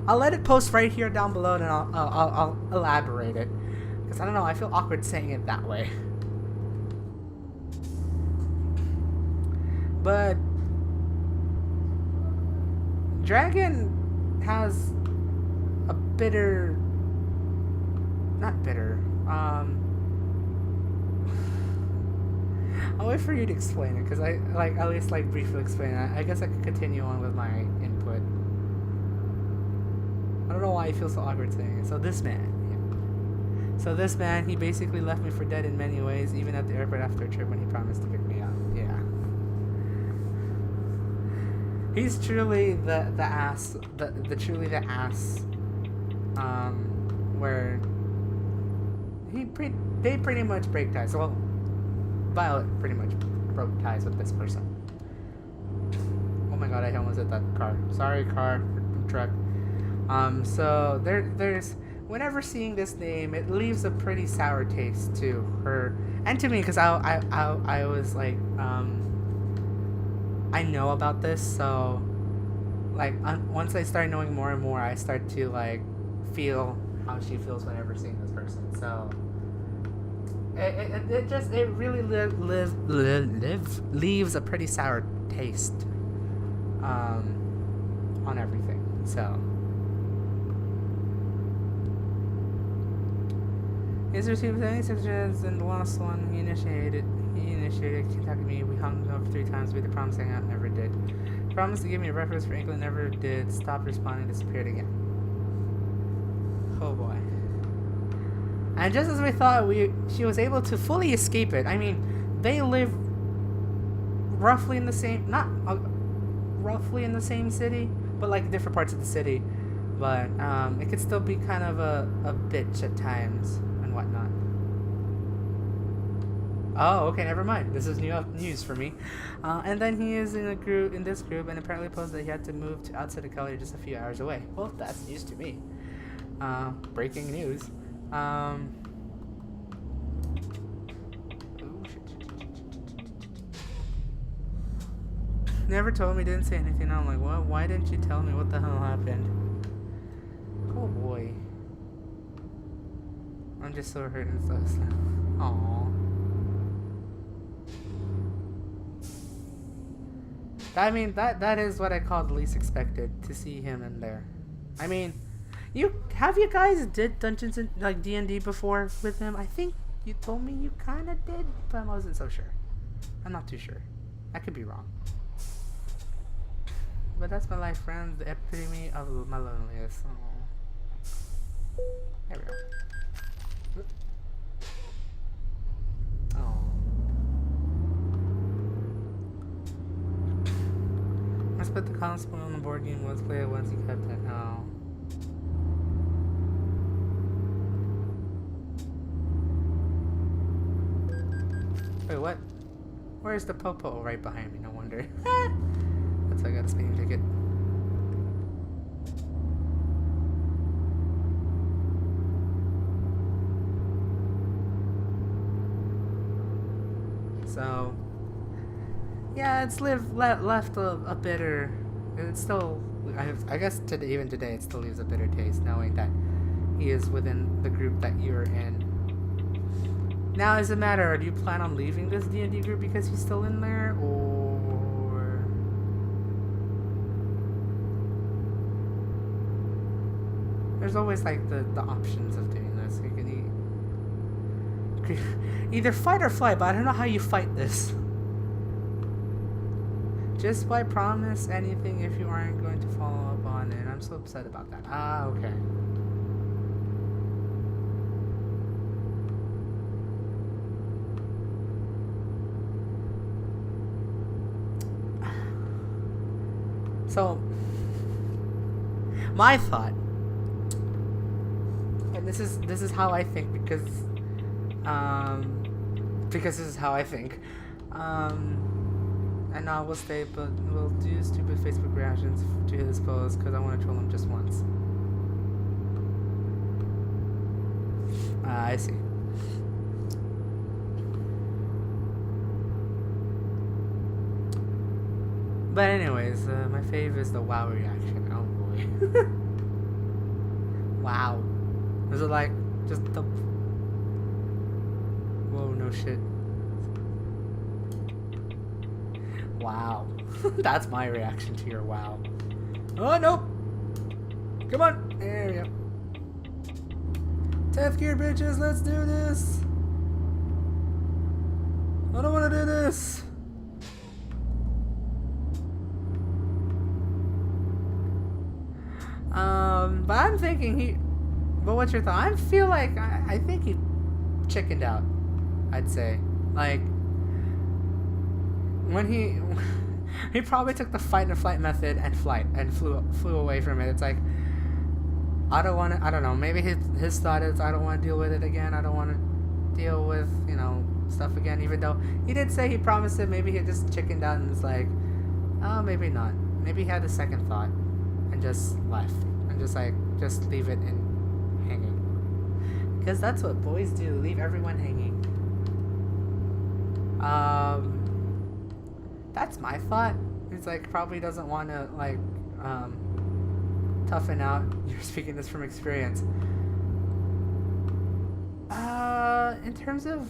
I'll let it post right here down below, and I'll elaborate it. Because I don't know. I feel awkward saying it that way. But Dragan has a bitter, not bitter. I'll wait for you to explain it, because I like at least like briefly explain it. I guess I could continue on with my input. I don't know why I feel so awkward saying it. So this man, So this man, he basically left me for dead in many ways, even at the airport after a trip when he promised to pick me up. Yeah. He's truly the ass, the truly the ass. Where they pretty much break ties. Well, Violet pretty much broke ties with this person. Oh my god, I almost hit that car. Sorry, car, truck. So there's whenever seeing this name, it leaves a pretty sour taste to her and to me, because I was like, I know about this, so like once I start knowing more and more, I start to like feel how she feels whenever seeing this person. So it really leaves a pretty sour taste on everything. So he's received 76 suggestions, and the last one he initiated contacted me. We hung up 3 times with the promise hang out, never did. Promised to give me a reference for England, never did. Stopped responding, disappeared again. Oh boy. And just as we thought, she was able to fully escape it. I mean, they live roughly in the same, not roughly in the same city, but like different parts of the city. But it could still be kind of a bitch at times and whatnot. Oh, okay, never mind. This is news for me. And then he is in this group, and apparently posted that he had to move to outside of Cali just a few hours away. Well, that's news to me. Breaking news. Never told me, didn't say anything. I'm like, what? Why didn't you tell me what the hell happened? Oh boy. I'm just so hurt and stuff. Aww. I mean, that is what I call the least expected, to see him in there. I mean, you guys did Dungeons and like D&D before with him? I think you told me you kind of did, but I wasn't so sure. I'm not too sure. I could be wrong. But that's my life, friends. The epitome of my loneliness. Aww. There we go. Aww. I spent the console on the board game. Let's play it once you kept it. Oh. Wait, what? Where's the popo? Right behind me, no wonder. That's why I got a speeding ticket. So, yeah, it's left a bitter. It's still, I guess even today, it still leaves a bitter taste, knowing that he is within the group that you're in. Now, is it matter? Do you plan on leaving this D&D group because he's still in there, or? There's always like the options of doing this. You can either fight or flight, but I don't know how you fight this. Just why promise anything if you aren't going to follow up on it? I'm so upset about that. Ah, okay. So, my thought, and this is how I think, because this is how I think, and I will stay, but will do stupid Facebook reactions to his post because I want to troll him just once. I see. But anyways, my fave is the WoW reaction. Oh boy. Wow. Was it like just the? Whoa, no shit. Wow. That's my reaction to your wow. Oh no! Come on! There we go. 10th gear, bitches, let's do this! I don't want to do this! But I'm thinking but what's your thought? I feel like, I think he chickened out, I'd say. Like, when he probably took the fight and flight method and flew away from it. It's like, I don't know, maybe his thought is, I don't want to deal with it again, I don't want to deal with, stuff again, even though he did say he promised it. Maybe he just chickened out and was like, oh, maybe not. Maybe he had a second thought and just left. And just leave it in hanging. Because that's what boys do, leave everyone hanging. That's my thought. It's like, probably doesn't want to, like, toughen out. You're speaking this from experience. In terms of...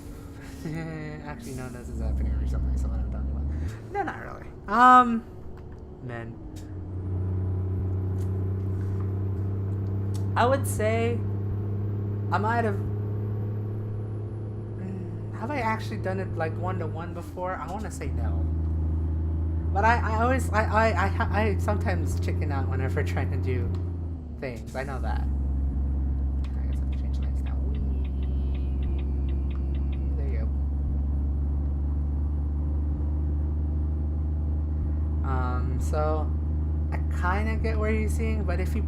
actually, no, this is happening recently, so what I'm talking about. No, not really. Men. I would say I might have I actually done it like 1-to-1 before? I want to say no, but I sometimes chicken out whenever trying to do things. I know that. I guess I have to change lights now. There you go. So I kind of get where he's seeing, but if he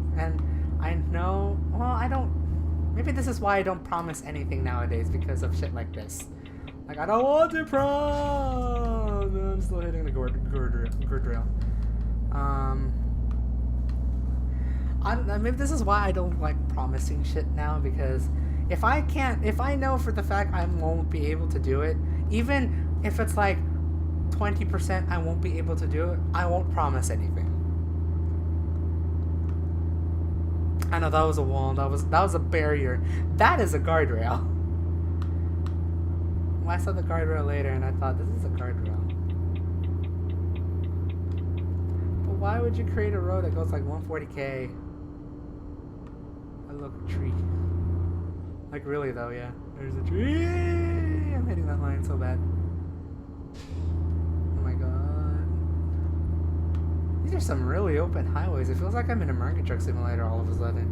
I know. Well, I don't. Maybe this is why I don't promise anything nowadays, because of shit like this. Like, I don't want to prom. I'm still hitting the guardrail. Maybe this is why I don't like promising shit now, because if I know for the fact I won't be able to do it, even if it's like 20% I won't be able to do it, I won't promise anything. I know that was a wall. That was a barrier. That is a guardrail. Well, I saw the guardrail later and I thought, this is a guardrail. But why would you create a road that goes like 140k? I love a tree. Like, really though, yeah. There's a tree. I'm hitting that line so bad. Oh my god. These are some really open highways. It feels like I'm in a market truck simulator all of a sudden.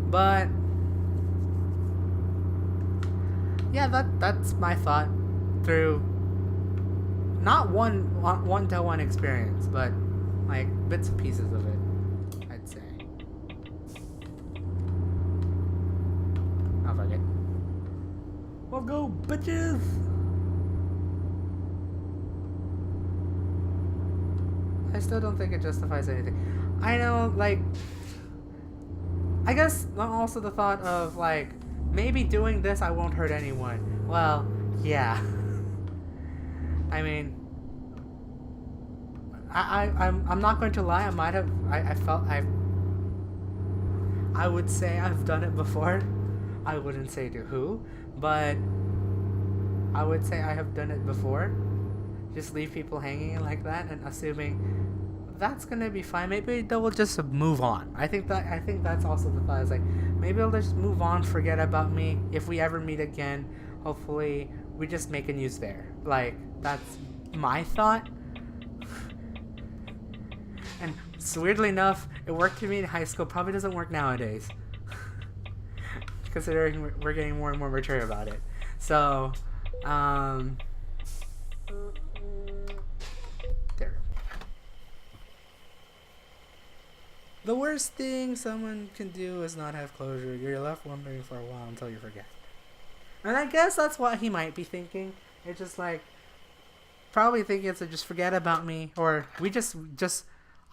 But yeah, that's my thought through not one-to-one experience, but like bits and pieces of it, I'd say. Oh, fuck it. We'll go, bitches! I still don't think it justifies anything. I know, like, I guess also the thought of, like, maybe doing this I won't hurt anyone. Well, yeah. I mean, I'm not going to lie, I would say I've done it before. I wouldn't say to who, but I would say I have done it before. Just leave people hanging like that and assuming that's gonna be fine. Maybe they will just move on. I think that's also the thought. Is like, maybe they'll just move on, forget about me. If we ever meet again, hopefully we just make a news there. Like, that's my thought. And so weirdly enough, it worked for me in high school. Probably doesn't work nowadays, considering we're getting more and more mature about it. So, there. The worst thing someone can do is not have closure. You're left wondering for a while until you forget. And I guess that's what he might be thinking. It's just like, probably thinking it's like, just forget about me, or we just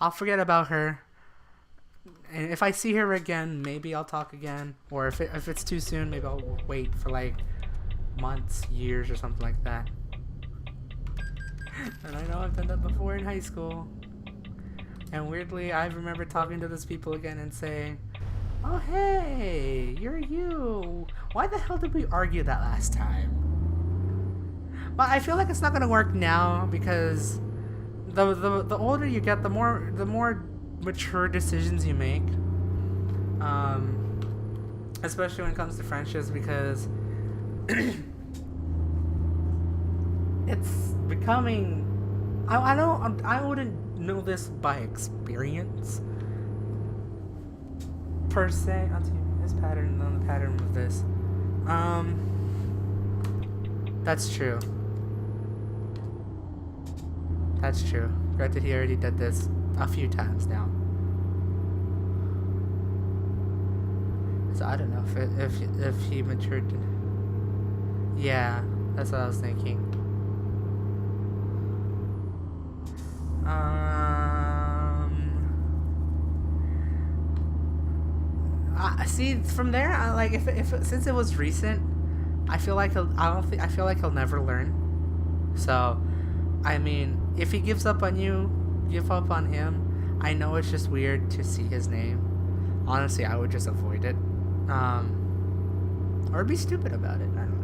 I'll forget about her. And if I see her again, maybe I'll talk again. Or if it's too soon, maybe I'll wait for like months, years, or something like that. And I know I've done that before in high school. And weirdly, I remember talking to those people again and saying, oh hey, you're you. Why the hell did we argue that last time? But I feel like it's not gonna work now, because the older you get, the more mature decisions you make. Especially when it comes to friendships, because it's becoming. I wouldn't know this by experience per se. I'll tell you this pattern on the pattern of this. That's true. That's true. Granted, he already did this a few times now. So I don't know if he matured. Yeah, that's what I was thinking. See, from there, like if since it was recent, I feel like he'll never learn. So, I mean, if he gives up on you, give up on him. I know it's just weird to see his name. Honestly, I would just avoid it, or be stupid about it. I don't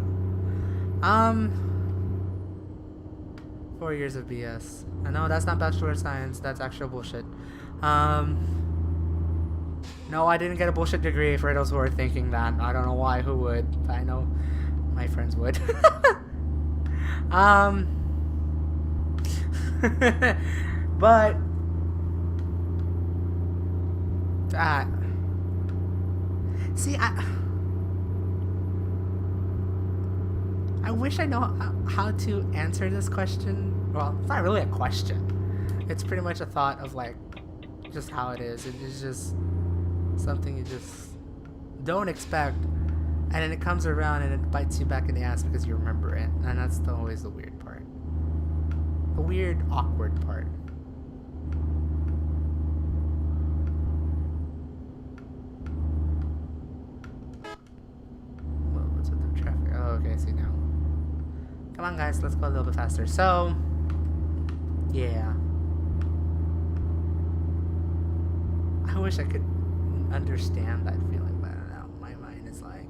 know. 4 years of BS. I know that's not bachelor of science. That's actual bullshit. No, I didn't get a bullshit degree, for those who are thinking that. I don't know why, who would. I know my friends would. But see, I wish I know how to answer this question. Well, it's not really a question. It's pretty much a thought of like just how it is. It is just Something you just don't expect, and then it comes around and it bites you back in the ass because you remember it, and that's always the weird part. The weird, awkward part. Whoa, what's with the traffic? Oh, okay, I see now. Come on, guys, let's go a little bit faster. So, yeah. I wish I could understand that feeling, but I don't know. My mind is like...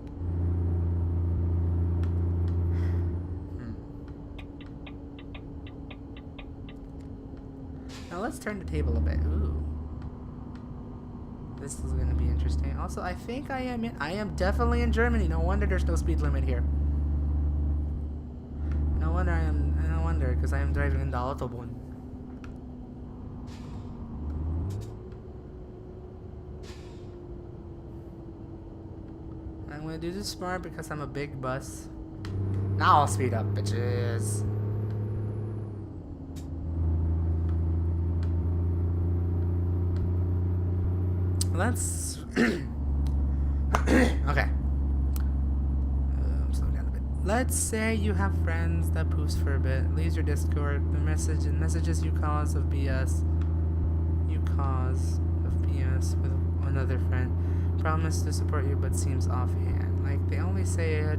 Now let's turn the table a bit. Ooh. This is gonna be interesting. Also, I think I am definitely in Germany. No wonder there's no speed limit here. No wonder, because I am driving in the Autobahn. I'm gonna do this smart because I'm a big bus. Now I'll speed up, bitches. Let's... okay. Slow down a bit. Let's say you have friends that poofs for a bit, leaves your Discord, the messages you cause of BS. You cause of BS with another friend. Promise to support you but seems offhand. Like they only say it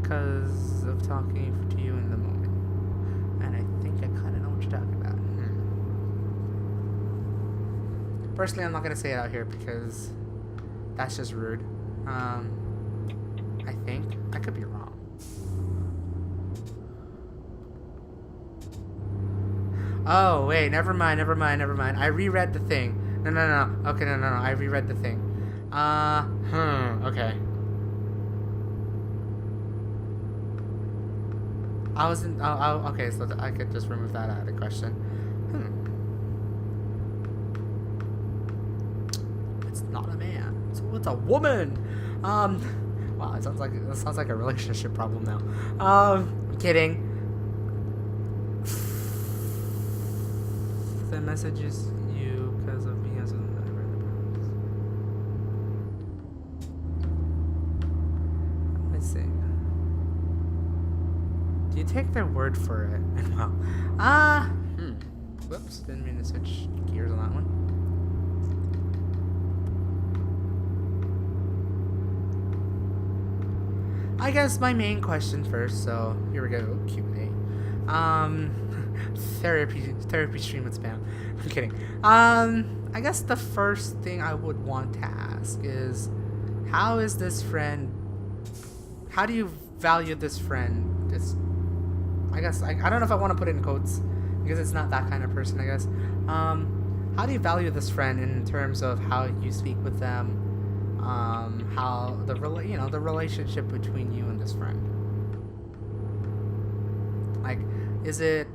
because of talking to you in the moment. And I think I kind of know what you're talking about. Personally, I'm not gonna say it out here because that's just rude. I think I could be wrong. Oh wait, never mind. I reread the thing. No. Okay, no. I reread the thing. Okay. I wasn't. Okay, so I could just remove that out of the question. It's not a man, so it's a woman. Wow, it sounds like a relationship problem now. I'm kidding. The message is you because of me as a Let's see. Do you take their word for it? Well, whoops, didn't mean to switch gears on that one. I guess my main question first, so here we go, Q&A. Therapy stream with spam. I'm kidding. I guess the first thing I would want to ask is, how is this friend, how do you value this friend? I guess, I don't know if I want to put it in quotes, because it's not that kind of person, I guess. How do you value this friend in terms of how you speak with them? How the relationship between you and this friend. Like, is it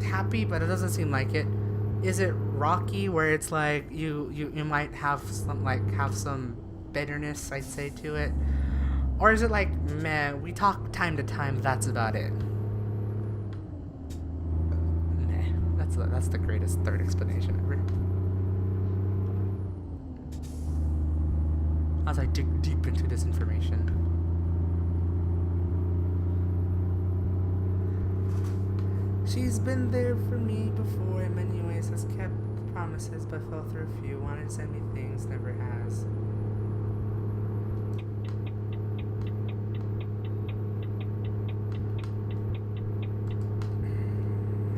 happy, but it doesn't seem like it? Is it rocky, where it's like you might have some bitterness, I'd say, to it? Or is it like, man, we talk time to time, that's about it? Nah, that's the greatest third explanation ever. As I dig deep into this information. She's been there for me before in many ways, has kept promises but fell through a few, wanted to send me things, never has.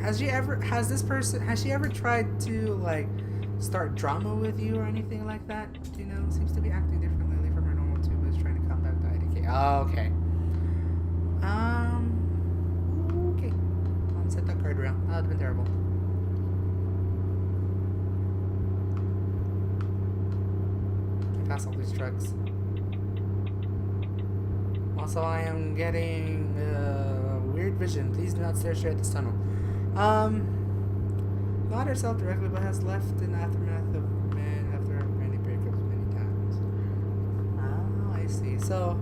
Has she ever tried to like start drama with you or anything like that? You know, seems to be acting differently from her normal too, but is trying to combat the IDK. Oh, okay. Okay. I'll set that card around. That would have been terrible. Pass all these trucks. Also, I am getting weird vision. Please do not stare straight at this tunnel. Not herself directly, but has left in aftermath of men after many breakups many times. Oh, I see. So,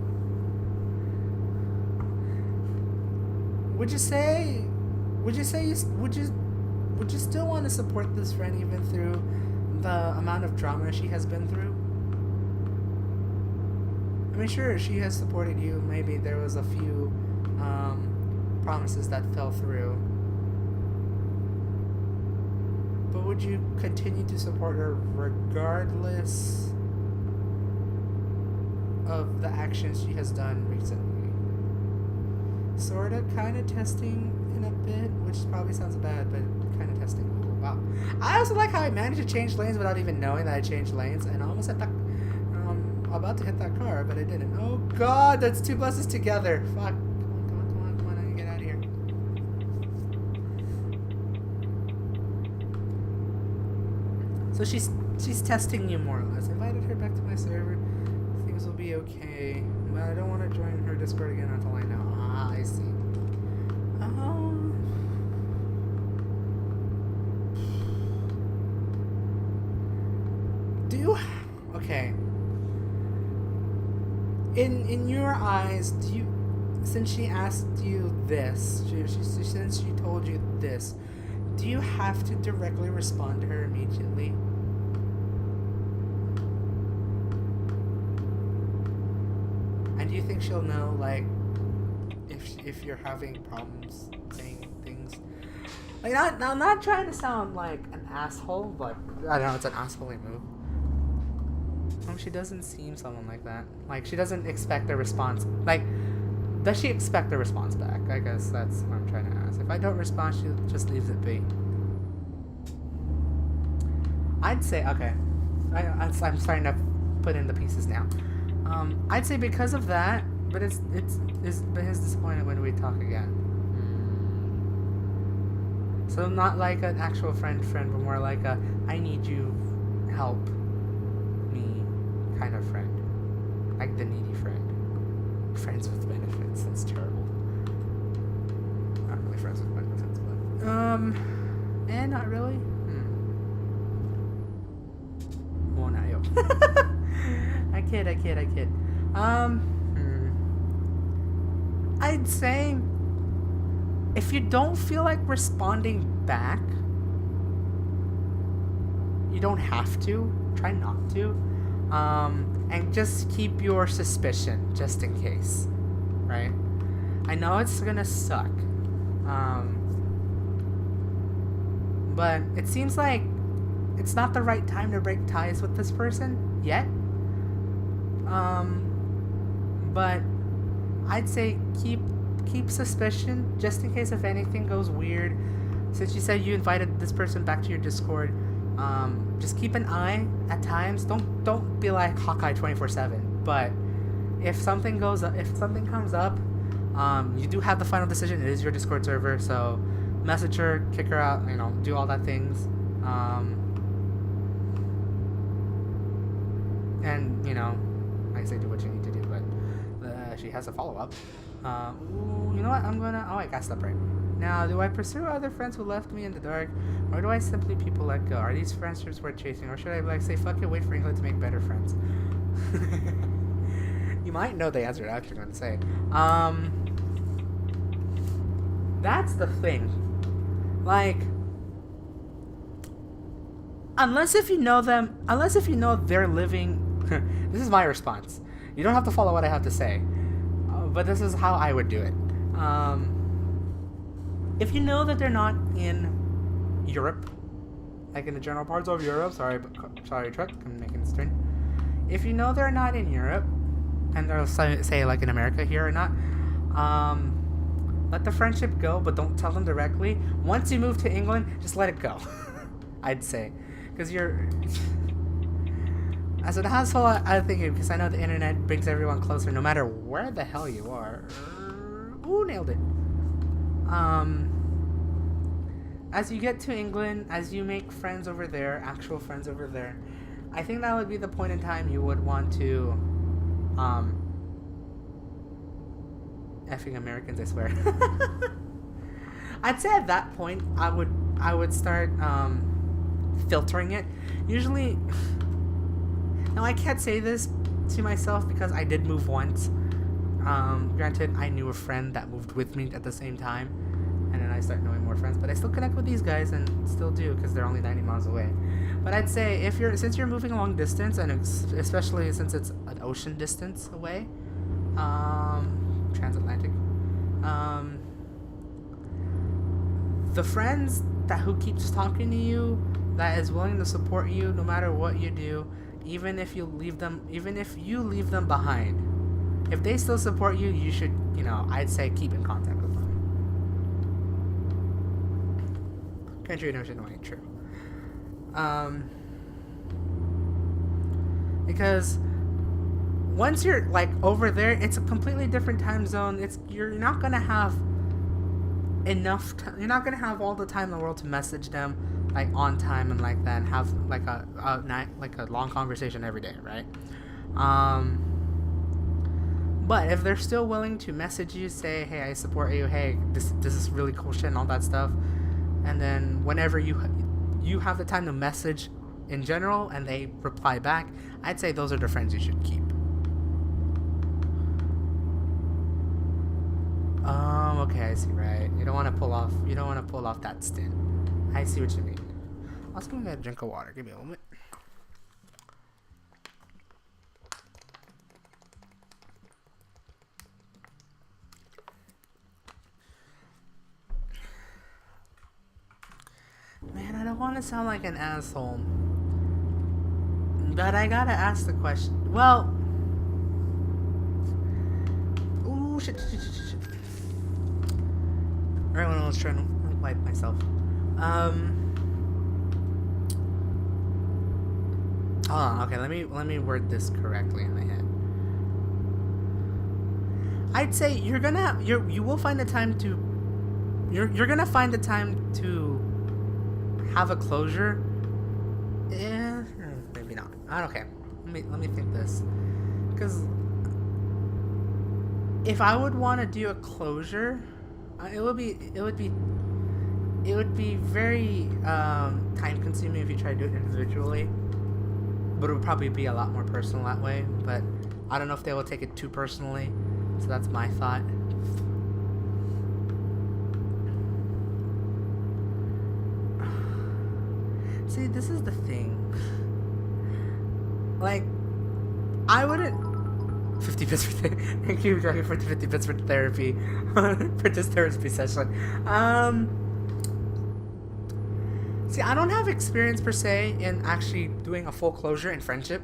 would you would you still want to support this friend even through the amount of drama she has been through? I mean, sure, she has supported you. Maybe there was a few promises that fell through. But would you continue to support her regardless of the actions she has done recently? Sorta, kinda testing in a bit, which probably sounds bad, but kinda testing. Ooh, wow. I also like how I managed to change lanes without even knowing that I changed lanes, and I almost hit that. About to hit that car, but I didn't. Oh god, that's 2 buses together. Fuck. Come on, I need to get out of here. So she's testing you more or less. I invited her back to my server. Things will be okay. But I don't want to join her Discord again until I know. Ah, I see. Okay. In your eyes, do you, since she asked you this, since she told you this, do you have to directly respond to her immediately? And do you think she'll know, like, if you're having problems saying things? Like, I'm not trying to sound like an asshole, but I don't know, it's an assholey move. She doesn't seem someone like that. Like, she doesn't expect a response. Like, does she expect a response back? I guess that's what I'm trying to ask. If I don't respond, she just leaves it be. I'd say, okay. I'm starting to put in the pieces now. I'd say because of that, but it's disappointed when we talk again. So not like an actual friend, but more like a I need you help me kind of friend. Like the needy friend. Friends with benefits. That's terrible. Not really friends with benefits, but not really. Well, not yo. I kid. I'd say if you don't feel like responding back, you don't have to. Try not to. And just keep your suspicion, just in case. Right? I know it's gonna suck. But it seems like it's not the right time to break ties with this person yet. But I'd say keep suspicion just in case if anything goes weird. Since you said you invited this person back to your Discord, just keep an eye at times. Don't be like Hawkeye 24/7. But if something comes up, you do have the final decision. It is your Discord server, so message her, kick her out, do all that things. And like I say, do what you need to do. But she has a follow up. You know what? I got stuff right. Now, do I pursue other friends who left me in the dark, or do I simply people let go? Are these friendships worth chasing, or should I say fuck it, wait for England to make better friends? You might know the answer to what you're going to say. That's the thing. Like, unless if you know they're living. This is my response. You don't have to follow what I have to say, but this is how I would do it. If you know that they're not in Europe, like in the general parts of Europe, sorry truck, I'm making this turn. If you know they're not in Europe, and they'll say like in America here or not, let the friendship go, but don't tell them directly. Once you move to England, just let it go. I'd say, because you're. As an asshole, I think because I know the internet brings everyone closer, no matter where the hell you are. Ooh, nailed it. As you get to England, as you make friends over there, actual friends over there, I think that would be the point in time you would want to, effing Americans, I swear. I'd say at that point, I would start, filtering it. Usually, now I can't say this to myself because I did move once. Granted, I knew a friend that moved with me at the same time, and then I start knowing more friends. But I still connect with these guys and still do because they're only 90 miles away. But I'd say since you're moving a long distance, and especially since it's an ocean distance away, transatlantic, the friends who keeps talking to you, that is willing to support you no matter what you do, even if you leave them behind, if they still support you, you should, I'd say keep in contact with them. Country and ocean away, true. Because once you're like over there, it's a completely different time zone. You're not gonna have you're not gonna have all the time in the world to message them like on time and like that, and have like a long conversation every day, right? But if they're still willing to message you, say, hey, I support you, hey, this is really cool shit and all that stuff, and then whenever you have the time to message in general and they reply back, I'd say those are the friends you should keep. Okay, I see, right? You don't want to pull off that stint. I see what you mean. I was gonna get a drink of water. Give me a moment. Man, I don't want to sound like an asshole, but I gotta ask the question. Well, ooh, shit. Right when I was trying to wipe myself. Hold on. Okay, let me word this correctly in my head. I'd say you will find the time to. You're gonna find the time to have a closure. Yeah, maybe not. Okay, let me think this, because if I would want to do a closure, it would be very time consuming if you try to do it individually, but it would probably be a lot more personal that way. But I don't know if they will take it too personally, so that's my thought. See, this is the thing. Like, I wouldn't. 50 bits for therapy. Thank you, Dragan, for 50 bits for therapy. For this therapy session. See, I don't have experience per se in actually doing a full closure in friendship.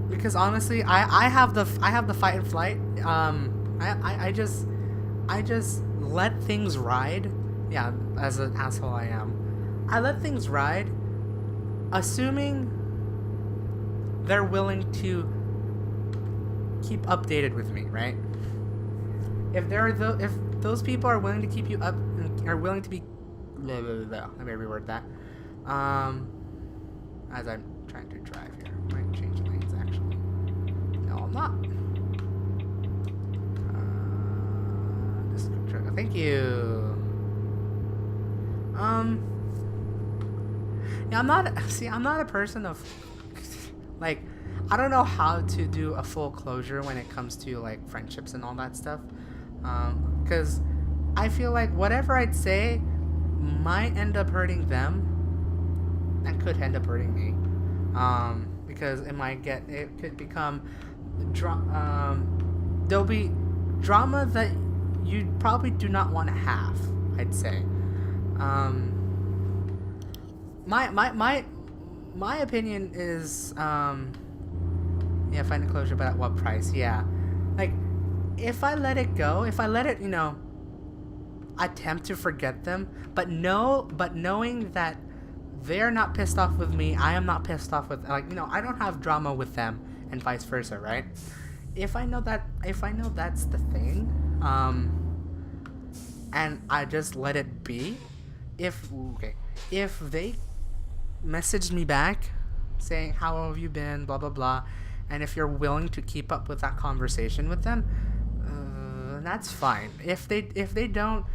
Because honestly, I have the fight and flight. I just let things ride. Yeah, as an asshole I am. I let things ride, assuming they're willing to keep updated with me, right? If those people are willing to keep you up, are willing to be, let me reword that. As I'm trying to drive here, I might change lanes actually. No, I'm not. This is good. Thank you. Yeah, I'm not a person of like, I don't know how to do a full closure when it comes to like friendships and all that stuff, because I feel like whatever I'd say might end up hurting them and could end up hurting me, because it could become there'll be drama that you probably do not want to have, I'd say. My opinion is, yeah, find a closure, but at what price? Yeah, like, if I let it go, if I let it, attempt to forget them, but knowing that they're not pissed off with me, I am not pissed off with, like, I don't have drama with them, and vice versa, right? If I know that's the thing, and I just let it be, if they messaged me back saying, how have you been, blah blah blah, and if you're willing to keep up with that conversation with them, that's fine. If they don't,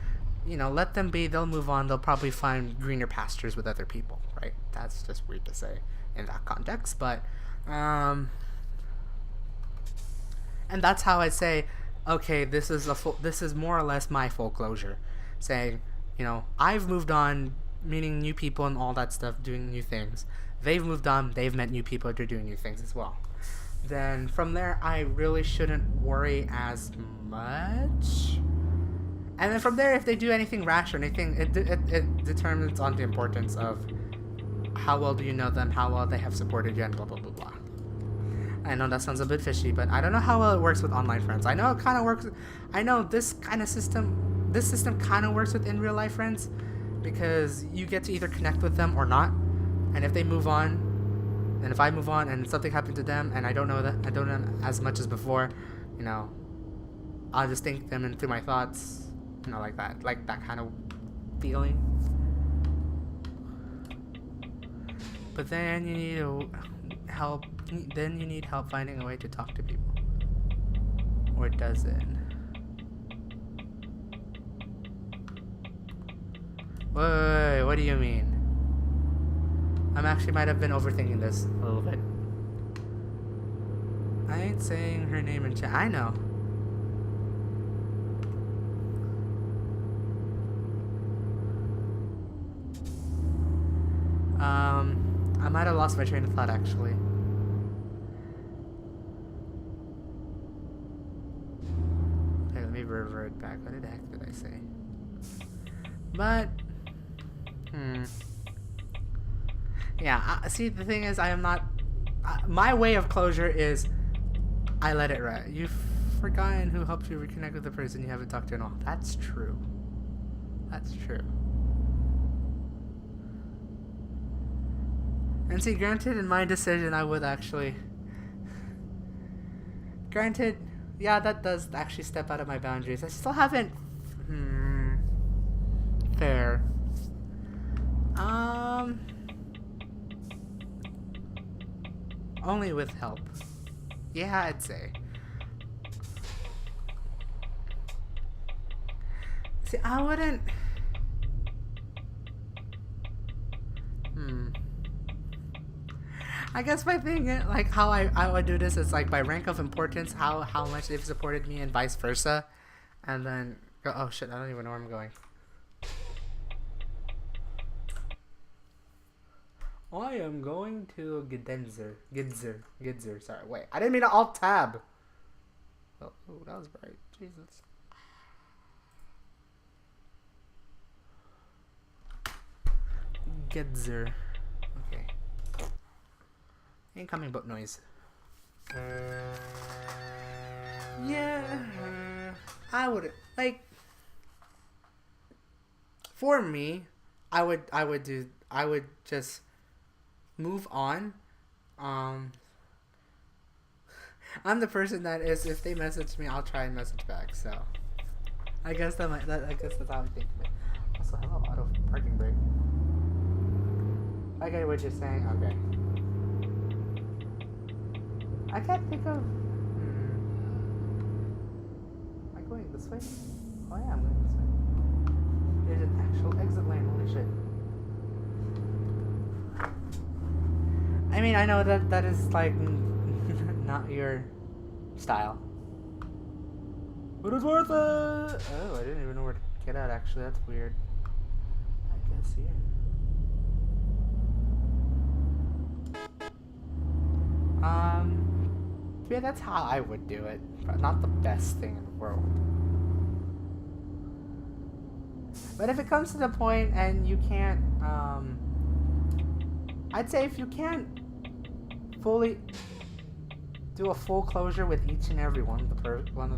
let them be. They'll move on. They'll probably find greener pastures with other people, right? That's just weird to say in that context, but and that's how I say okay, this is more or less my full closure, saying, you know, I've moved on, meeting new people and all that stuff, doing new things. They've moved on, they've met new people, they're doing new things as well. Then from there, I really shouldn't worry as much. And then from there, if they do anything rash or anything, it determines on the importance of how well do you know them, how well they have supported you, and blah, blah, blah, blah. I know that sounds a bit fishy, but I don't know how well it works with online friends. I know it kind of works. I know this system kind of works with in real life friends, because you get to either connect with them or not. And if they move on, and if I move on and something happened to them and I don't know them as much as before, you know, I'll just think them into my thoughts, you know, like that kind of feeling. But then you need help. Then you need help finding a way to talk to people. Or does it? Wait, what do you mean? I actually might have been overthinking this a little bit. I ain't saying her name in chat. I know. I might have lost my train of thought actually. Okay, let me revert back. What the heck did I say? But, yeah, see, the thing is, I am not, my way of closure is, I let it ride. You've forgotten who helped you reconnect with the person you haven't talked to in a while. That's true. That's true. And see, granted, in my decision, I would actually, granted, yeah, that does actually step out of my boundaries. I still haven't, fair. Only with help. Yeah, I'd say. See, I wouldn't. I guess my thing, like how I would do this is like by rank of importance, how much they've supported me and vice versa, and then go. Oh shit! I don't even know where I'm going. I am going to Gidzer. Sorry, wait. I didn't mean to alt tab. Oh, that was bright. Jesus. Gidzer. Okay. Incoming boat noise. Yeah. I would like. For me, I would just move on. I'm the person that is, if they message me, I'll try and message back. So I guess I guess that's how I think of it. Also, hello, auto parking brake. I get what you're saying. Okay. I can't think of. Am I going this way? Oh yeah, I'm going this way. There's an actual exit lane. Holy shit. I mean, I know that is like not your style, but it's worth it. Oh, I didn't even know where to get at. Actually, that's weird. I guess here. Yeah, that's how I would do it. But not the best thing in the world. But if it comes to the point and you can't, I'd say if you can't fully do a full closure with each and every one of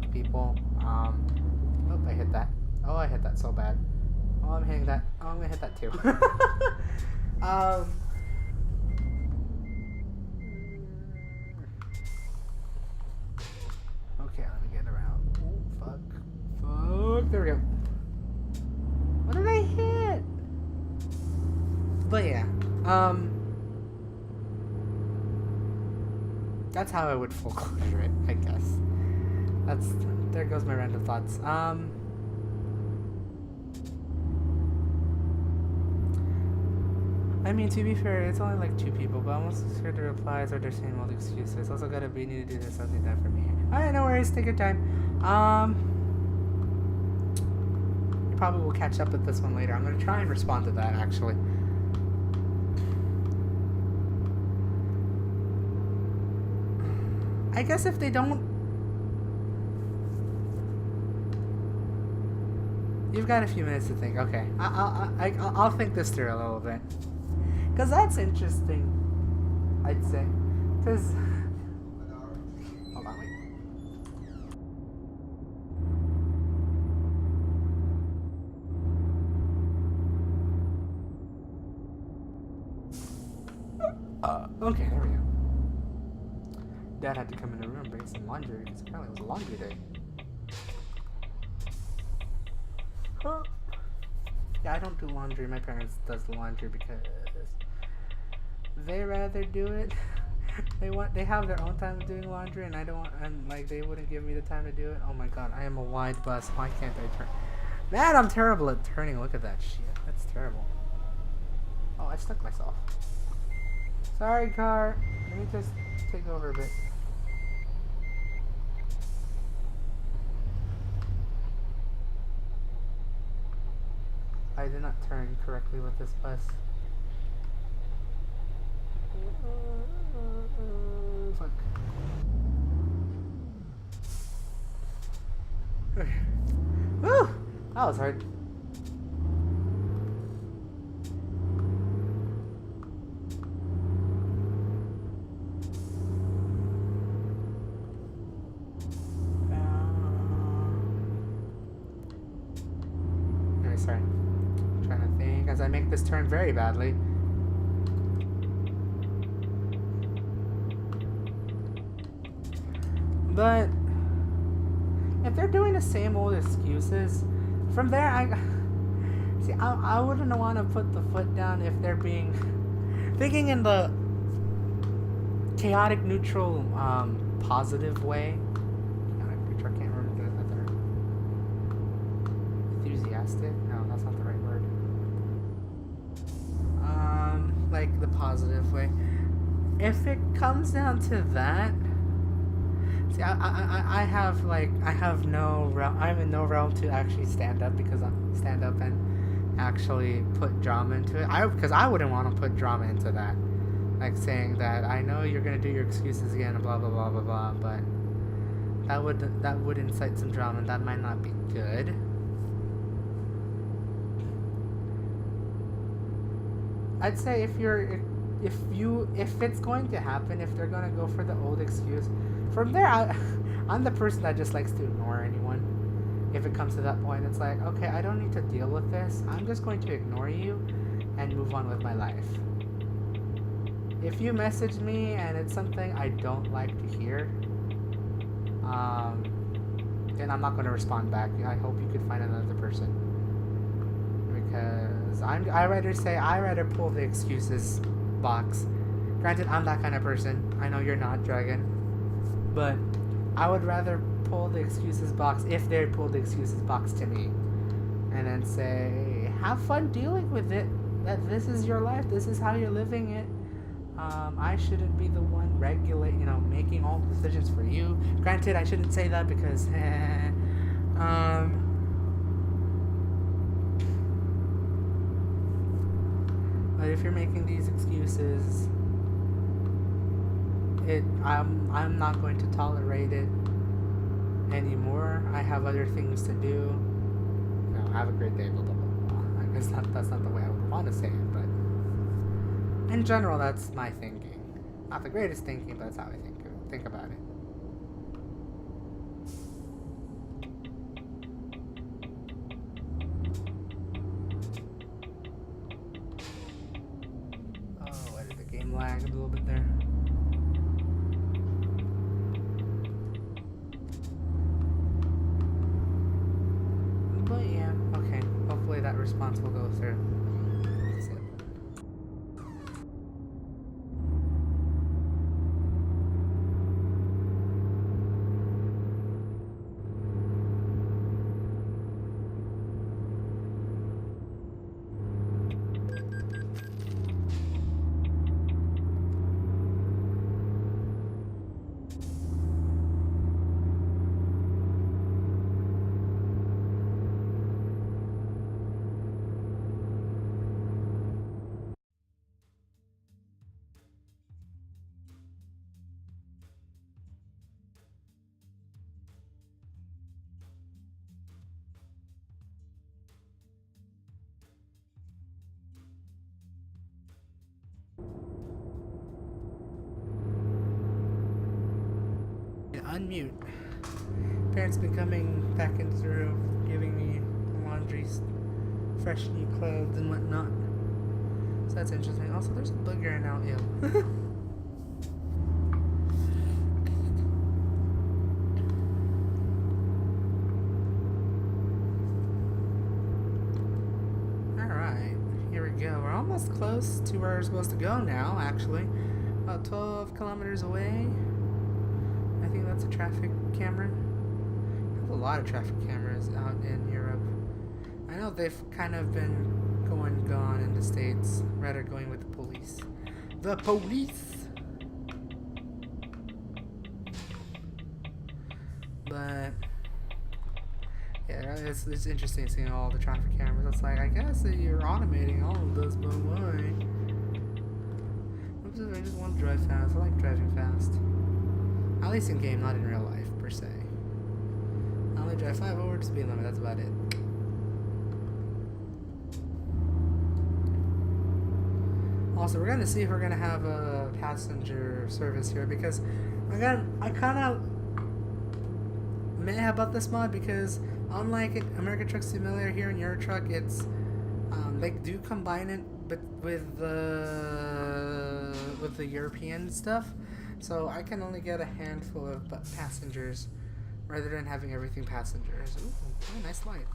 the people, oh, I hit that. Oh, I hit that so bad. Oh, I'm hitting that. Oh, I'm gonna hit that too. Okay, let me get around. Oh, fuck. There we go. What did I hit? But yeah, that's how I would full closure it, I guess. There goes my random thoughts. I mean, to be fair, it's only like 2 people, but I'm almost sure the replies are their same old excuses. Also gotta be need to do this, something done for me. Alright, no worries, take your time. You probably will catch up with this one later. I'm gonna try and respond to that, actually. I guess if they don't... You've got a few minutes to think. Okay, I'll think this through a little bit. Because that's interesting, I'd say. Because... Hold on, wait. Okay, there we go. Dad had to come in the room and bring some laundry because apparently it was a laundry day. Yeah, I don't do laundry. My parents does the laundry because they rather do it. They have their own time of doing laundry, and I don't, and like they wouldn't give me the time to do it. Oh my god, I am a wide bus. Why can't I turn? Man, I'm terrible at turning. Look at that shit. That's terrible. Oh, I stuck myself. Sorry, car. Let me just take over a bit. I did not turn correctly with this bus. Fuck. Okay. Woo! That was hard. Anyway, sorry. I'm trying to think as I make this turn very badly. But if they're doing the same old excuses, from there I wouldn't want to put the foot down if they're thinking in the chaotic neutral positive way. Chaotic neutral, I can't remember the other. Enthusiastic? No, that's not the right word. Like the positive way. If it comes down to that. See, I'm in no realm to actually stand up and actually put drama into it. Because I wouldn't want to put drama into that, like saying that I know you're gonna do your excuses again and blah blah blah blah blah, but that would incite some drama and that might not be good. I'd say if it's going to happen, if they're gonna go for the old excuse. From there, I'm the person that just likes to ignore anyone. If it comes to that point, it's like, okay, I don't need to deal with this. I'm just going to ignore you and move on with my life. If you message me and it's something I don't like to hear, then I'm not going to respond back. I hope you could find another person. Because I rather pull the excuses box. Granted, I'm that kind of person. I know you're not, Dragan. But I would rather pull the excuses box if they pull the excuses box to me. And then say, have fun dealing with it. That this is your life. This is how you're living it. I shouldn't be the one making all the decisions for you. Granted, I shouldn't say that because, but if you're making these excuses, I'm not going to tolerate it anymore. I have other things to do. Have a great day, blah blah blah blah. I guess that's not the way I would want to say it, but in general, that's my thinking. Not the greatest thinking, but that's how I think about it. Oh, why did the game lag a little bit there? But yeah, okay. Hopefully that response will go through. That's it. unmute. Parents been coming back into the room, giving me laundry, fresh new clothes and whatnot. So that's interesting. Also, there's a booger in out. Ew. We're almost close to where we're supposed to go now, actually. About 12 kilometers away. I think that's a traffic camera. I have a lot of traffic cameras out in Europe. I know they've kind of been going gone in the States, rather going with the police. The police! But yeah, it's interesting seeing all the traffic cameras. It's like, I guess that you're automating all of this, but why? I just want to drive fast. I like driving fast. At least in game, not in real life, per se. I only drive 5 over the speed limit, that's about it. Also, we're gonna see if we're gonna have a passenger service here, because I kind of meh about this mod, because unlike American Truck Simulator, here in Euro Truck, it's they do combine it, but with the European stuff, so I can only get a handful of passengers rather than having everything passengers. Ooh, oh, nice light.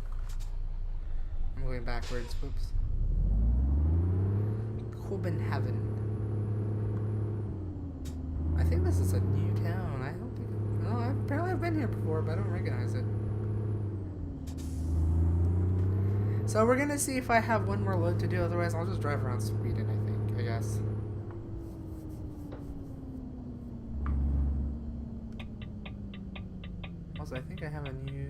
I'm going backwards. Whoops. Copenhagen. I think this is a new town. I don't think. No, apparently I've been here before, but I don't recognize it. So we're gonna see if I have one more load to do. Otherwise, I'll just drive around Sweden. I guess. Also, I think I have a new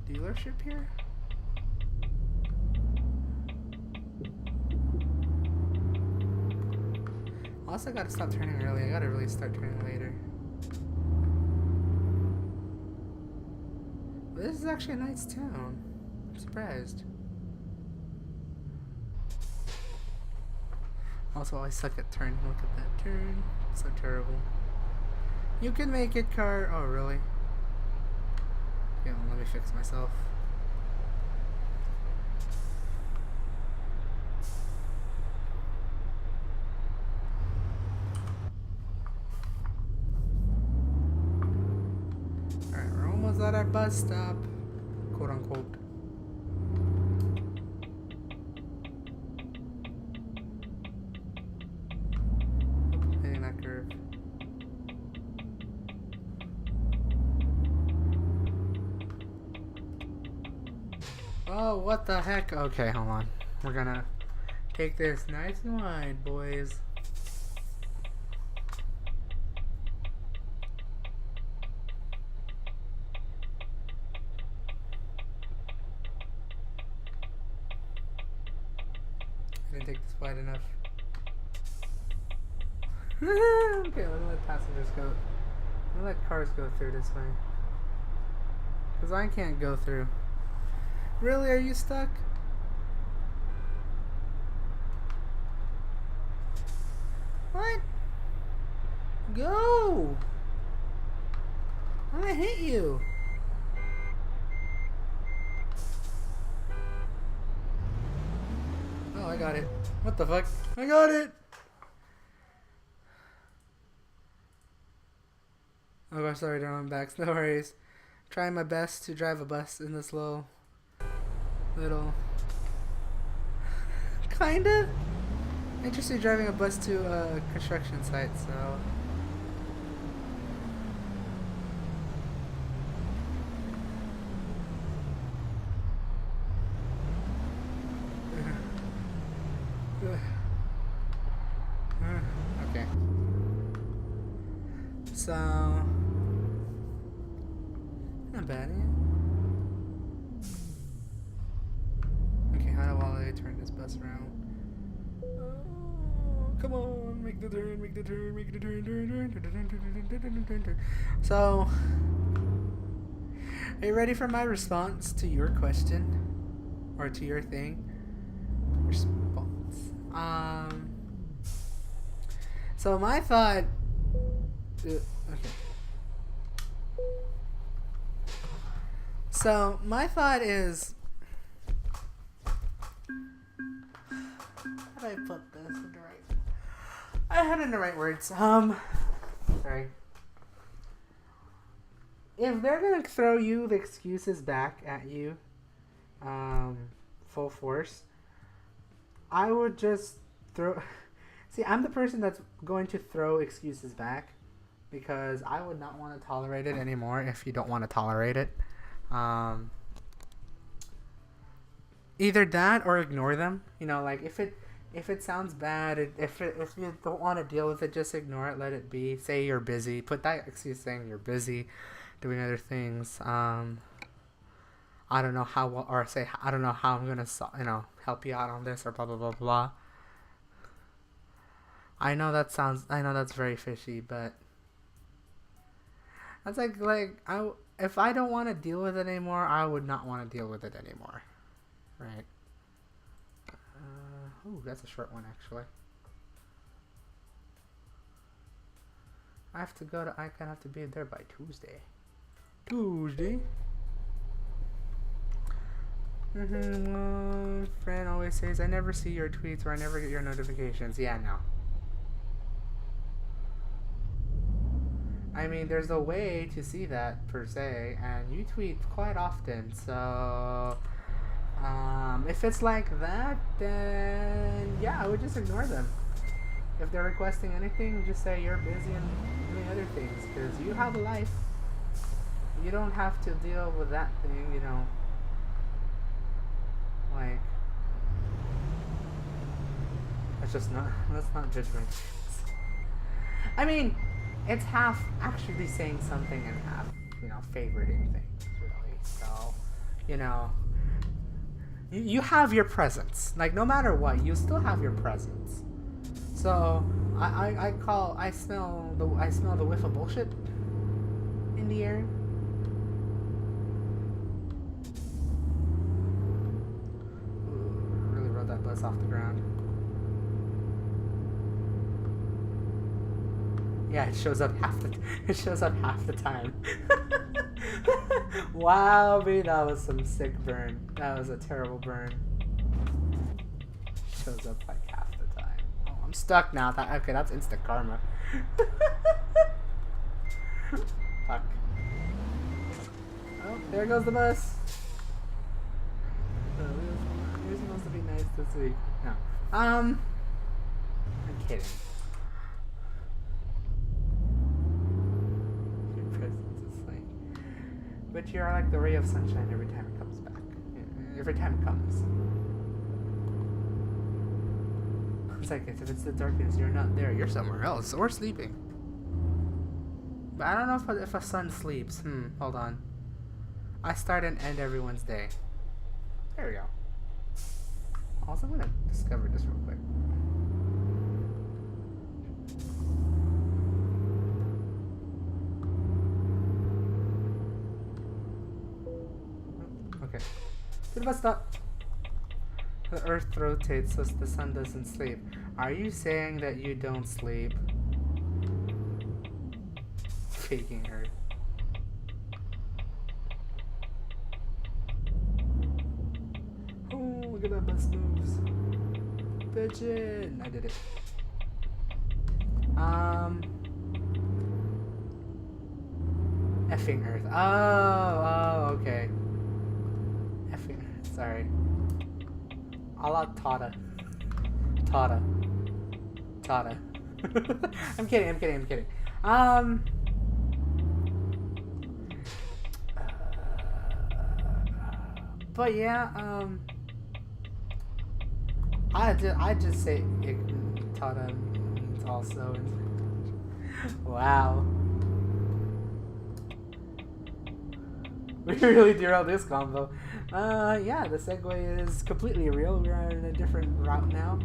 dealership here. Also, gotta stop turning early. I gotta really start turning later. But this is actually a nice town. I'm surprised. Also, I suck at turning. Look at that turn. It's so terrible. You can make it, car. Oh, really? Yeah, well, let me fix myself. Alright, we're almost at our bus stop. Quote unquote. Hitting that curve. Oh, what the heck? Okay, hold on. We're gonna take this nice and wide, boys. I didn't take this wide enough. Okay, let passengers go. Let cars go through this way. Because I can't go through. Really? Are you stuck? What? Go! I'm gonna hit you. Oh, I got it. What the fuck? I got it! Oh gosh, sorry, I'm back. No worries. Trying my best to drive a bus in this little kinda interested driving a bus to a construction site, so okay. So not bad, yeah. How do I turn this bus around? Oh, come on, make the turn, make the turn, make the turn. So, are you ready for my response to your question? Or to your thing? Response. So my thought... okay. So my thought is, how do I put this in the right? I had it in the right words. Sorry. If they're gonna throw you the excuses back at you, full force, I would just throw. See, I'm the person that's going to throw excuses back because I would not want to tolerate it anymore. If you don't want to tolerate it, either that or ignore them. You know, like if it sounds bad, if you don't want to deal with it, just ignore it. Let it be. Say you're busy. Put that excuse saying you're busy, doing other things. I don't know how, or say I don't know how I'm gonna help you out on this, or blah blah blah blah. I know that's very fishy, but that's like if I don't want to deal with it anymore, I would not want to deal with it anymore, right? Ooh, that's a short one actually. I have to be there by Tuesday. Friend always says, I never see your tweets or I never get your notifications. Yeah, no. I mean, there's a way to see that, per se, and you tweet quite often, so... if it's like that, then yeah, I would just ignore them. If they're requesting anything, just say you're busy and doing other things, because you have a life. You don't have to deal with that thing, you know. Like, let's not judgment. I mean, it's half actually saying something and half, favoriting things, really. So, you have your presence. Like, no matter what, you still have your presence. So, I smell the whiff of bullshit in the air. Really rode that bus off the ground. Yeah, it shows up half the time. Wow, man, that was some sick burn. That was a terrible burn. Shows up like half the time. Oh, I'm stuck now. Okay, that's instant karma. Fuck. Oh, there goes the bus. It was supposed to be nice this week. No. I'm kidding. But you're like the ray of sunshine every time it comes back. Every time it comes. It's like, if it's the darkness, you're not there. You're somewhere else. Or sleeping. But I don't know if a sun sleeps. Hold on. I start and end everyone's day. There we go. Also, I'm going to discover this real quick. Okay. To the bus stop. The earth rotates so the sun doesn't sleep. Are you saying that you don't sleep? Faking earth. Oh, look at that bus moves. Bitchin'. I did it. Effing earth. Oh, okay. Sorry. A la Tata. I'm kidding. But yeah, I just say Tata means also. Wow. We really derailed this combo. Yeah, the segue is completely real. We're on a different route now.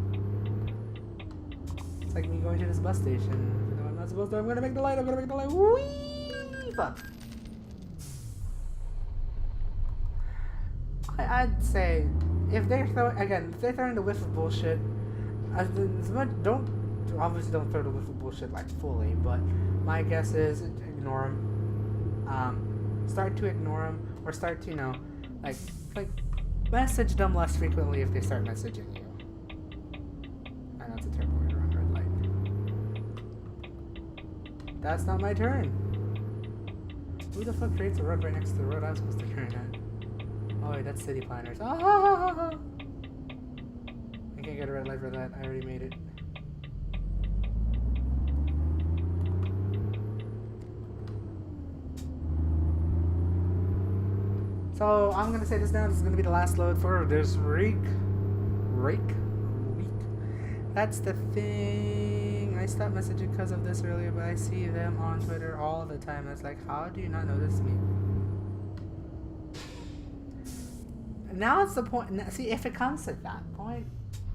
It's like me going to this bus station. No, I'm not supposed to. I'm gonna make the light. Whee! Fuck. I'd say if they're throwing the whiff of bullshit, don't throw the whiff of bullshit like fully, but my guess is ignore them. Start to ignore them, Or start to, you know, like message them less frequently if they start messaging you. I know it's a terrible way to run red light. That's not my turn. Who the fuck creates a road right next to the road I'm supposed to turn at? Oh wait, that's city planners. Ah! I can't get a red light for that. I already made it. So I'm gonna say this now. This is gonna be the last load for this week. That's the thing. I stopped messaging because of this earlier, but I see them on Twitter all the time. It's like, how do you not notice me? Now it's the point. See, if it comes to that point,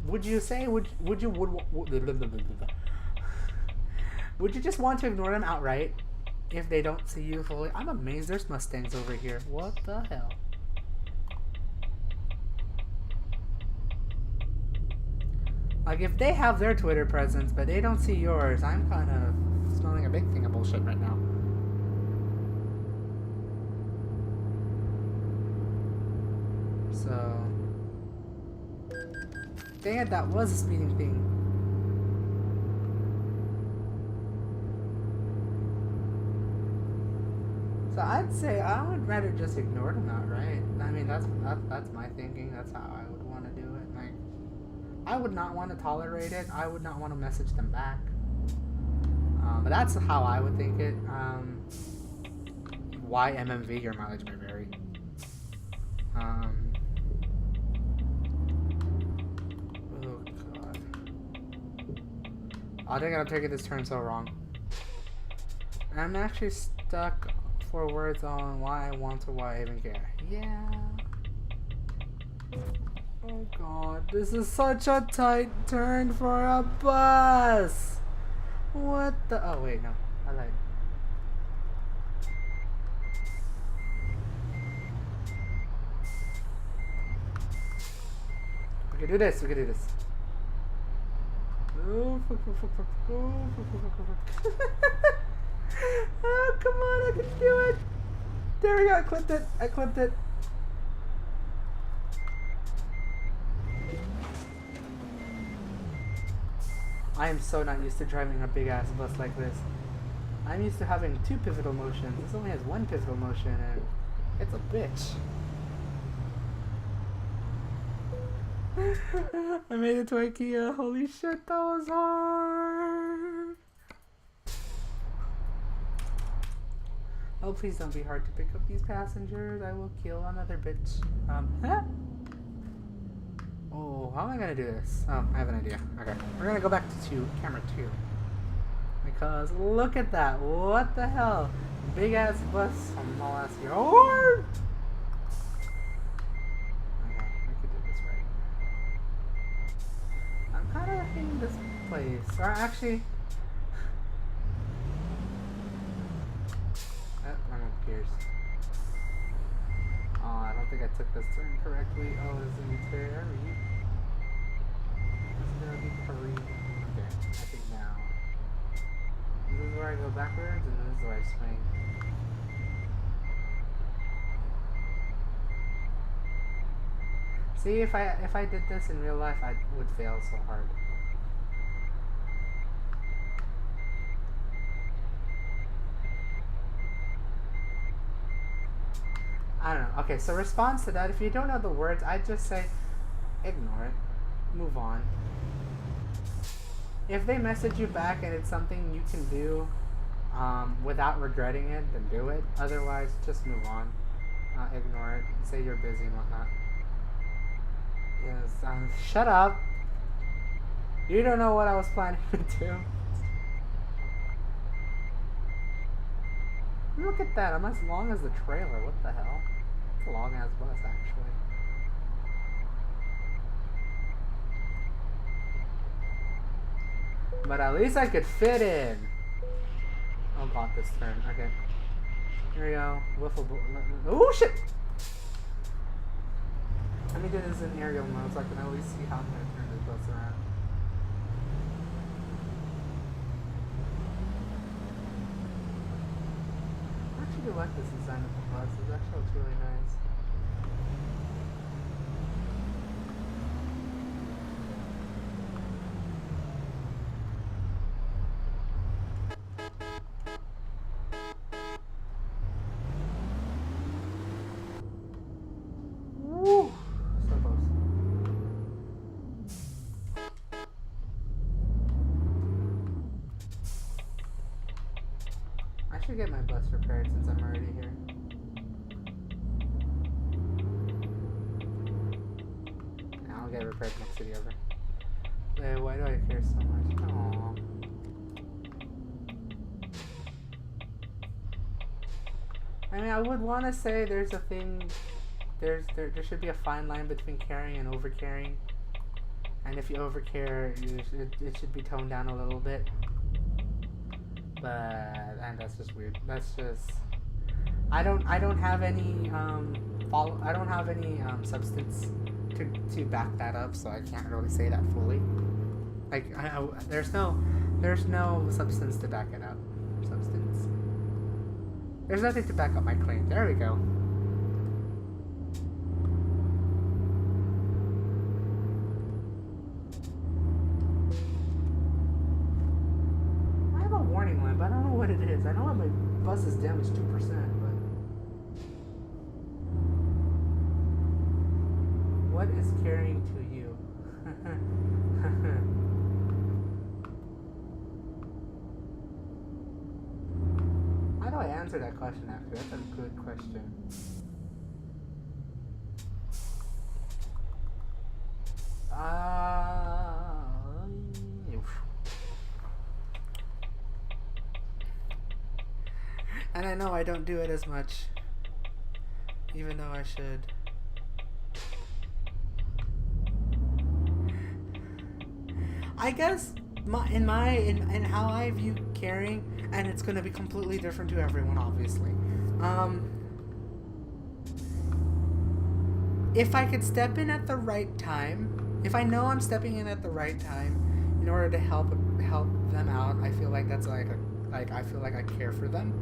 would you say would you just want to ignore them outright if they don't see you fully? I'm amazed there's Mustangs over here. What the hell? Like, if they have their Twitter presence but they don't see yours, I'm kind of smelling a big thing of bullshit right now. So, dang it, that was a speeding thing. So I'd say I would rather just ignore them outright. I mean, that's my thinking. That's how I would want to do it. Like, I would not want to tolerate it. I would not want to message them back. But that's how I would think it. Why MMV? Your mileage may vary. Oh god. I think I'm taking this turn so wrong. I'm actually stuck for words on why I want to, why I even care. Yeah. Oh god, this is such a tight turn for a bus. What the? Oh wait, no. I lied. We can do this. We can do this. Oh, fuck, fuck, fuck, fuck. Oh, fuck, fuck, fuck, fuck. Oh, come on, I can do it. There we go. I clipped it. I clipped it. I am so not used to driving a big ass bus like this. I'm used to having 2 pivotal motions. This only has 1 pivotal motion and it's a bitch. I made it to IKEA. Holy shit, that was hard. Oh, please don't be hard to pick up these passengers. I will kill another bitch. Oh, how am I gonna do this? Oh, I have an idea. Okay, we're gonna go back to camera 2. Because look at that. What the hell? Big ass bus. Small ass here. Oh! Okay, we could do this right. I'm kind of liking this place. Or actually, I'm on gears. Oh, I don't think I took this turn correctly. Oh, this is gonna be Terry. This is gonna be Terry. Okay, I think now. This is where I go backwards, and this is where I swing. See, if I did this in real life, I would fail so hard. I don't know. Okay, so response to that, if you don't know the words, I'd just say, ignore it. Move on. If they message you back and it's something you can do without regretting it, then do it. Otherwise, just move on. Ignore it. Say you're busy and whatnot. Yes, shut up. You don't know what I was planning to do. Look at that. I'm as long as the trailer. What the hell? It's a long ass bus, actually. But at least I could fit in. Oh god, this turn. Okay. Here we go. Wiffle. Oh shit! Let me do this in aerial mode so I can at least see how I'm going to turn this bus around. like this design of the bus. It actually looks really nice. Woo! So close. I should get my bus repaired since I'm already here. I'll get it repaired next city over. Why do I care so much? Aww. I mean, I would want to say there's a thing. There should be a fine line between caring and overcaring. And if you overcare, it should be toned down a little bit. But and that's just weird. That's just I don't have any I don't have any substance to back that up, so I can't really say that fully. Like there's no substance to back it up. Substance. There's nothing to back up my claim. There we go. I have a warning lamp, but I don't know what it is. I know my bus is damaged 2%, but what is caring to you? How do I answer that question actually? That's a good question. And I know I don't do it as much, even though I should. I guess in how I view caring, and it's gonna be completely different to everyone, obviously. If I could step in at the right time, if I know I'm stepping in at the right time in order to help them out, I feel like that's I feel like I care for them.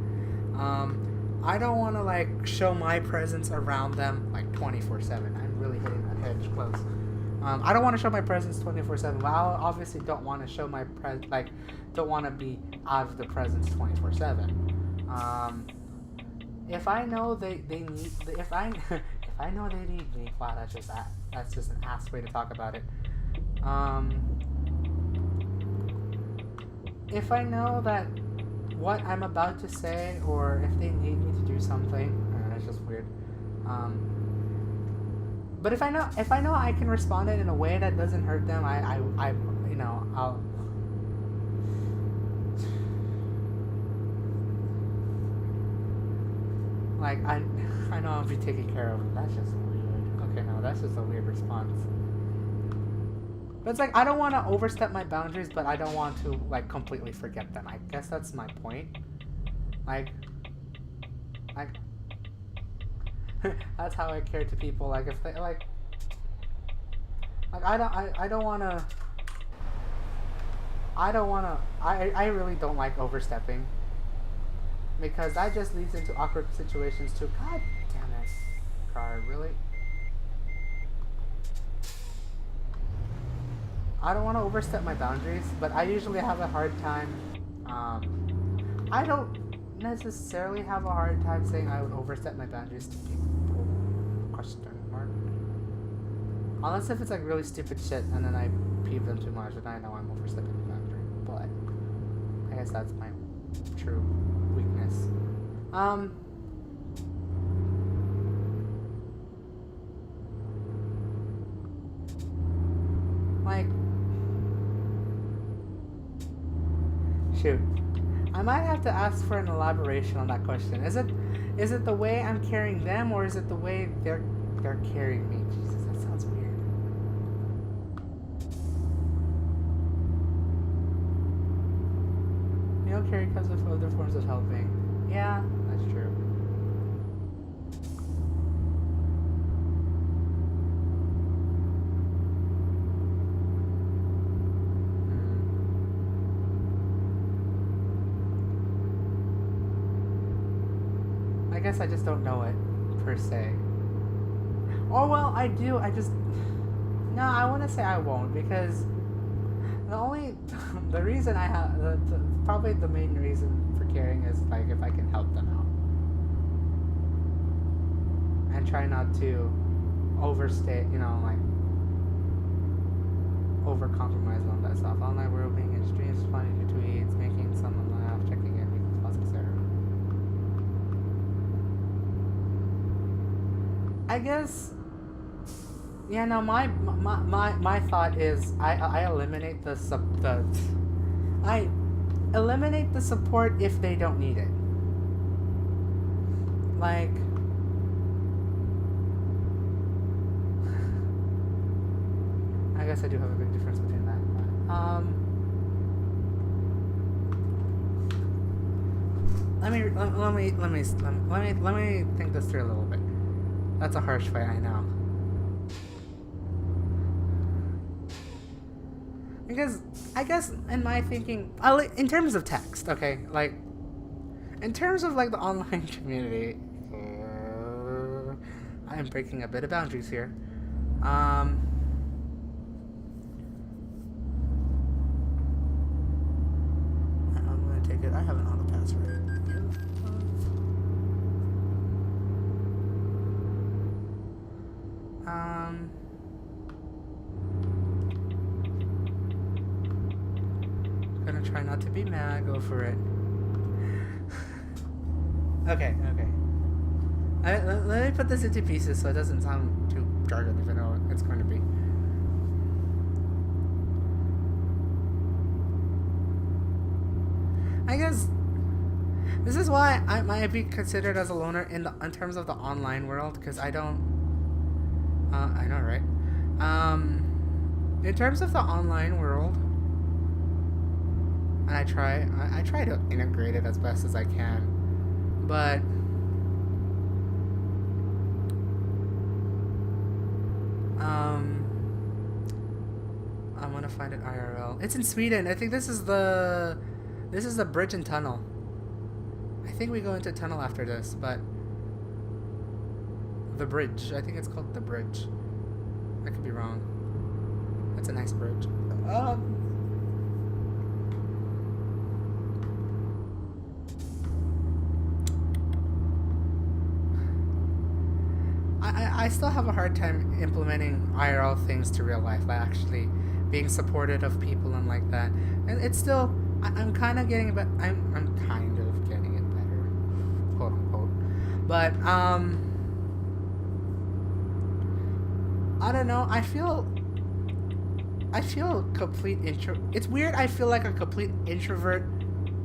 I don't want to like show my presence around them like 24/7. I'm really hitting that hedge close. I don't want to show my presence 24/7. But I obviously don't want to show my don't want to be out of the presence 24/7. If I know they need, if I know they need me, wow, that's just an ass way to talk about it. If I know that what I'm about to say, or if they need me to do something, that's just weird. But if I know I can respond it in a way that doesn't hurt them, I'll. Like I know I'll be taking care of them. That's just weird. Okay, no, that's just a weird response. But it's like I don't want to overstep my boundaries, but I don't want to like completely forget them. I guess that's my point. Like that's how I care to people. Like if they I really don't like overstepping, because that just leads into awkward situations too. God damn it, car, really? I don't want to overstep my boundaries, but I usually have a hard time. I don't necessarily have a hard time saying I would overstep my boundaries to people. Question mark. Unless if it's like really stupid shit and then I peeve them too much and I know I'm overstepping the boundary. But I guess that's my true weakness. Like, shoot, I might have to ask for an elaboration on that question. Is it the way I'm carrying them, or is it the way they're carrying me? Jesus, that sounds weird. You know, carry comes with other forms of helping. Yeah, that's true. guess I just don't know it, per se. Or, well, I do, I just... No, I want to say I won't, because the reason I have, probably the main reason for caring is, like, if I can help them out. And try not to overstay, you know, like, over-compromise on that stuff. Online world being in streams, responding to tweets, making someone laugh, checking in, making thoughts, etc. I guess... Yeah, no, my thought is I eliminate I eliminate the support if they don't need it. Like, I guess I do have a big difference between that. Let me think this through a little bit. That's a harsh way, I know. Because I guess in my thinking, in terms of text, okay, like in terms of like the online community, I am breaking a bit of boundaries here. I'm gonna take it. I have an auto pass right here. Gonna try not to be mad. Go for it. Okay. Let me put this into pieces so it doesn't sound too jargon, if I know what it's going to be. I guess this is why I might be considered as a loner in terms of the online world, because I don't. I know, right? In terms of the online world, and I try to integrate it as best as I can, but I want to find it IRL. It's in Sweden. I think this is the bridge and tunnel. I think we go into tunnel after this, but the bridge. I think it's called the bridge. I could be wrong. That's a nice bridge. I still have a hard time implementing IRL things to real life, like actually being supportive of people and like that. And it's still, I'm kind of getting it, but I'm kind of getting it better, quote unquote. But I don't know. I feel complete intro. It's weird. I feel like a complete introvert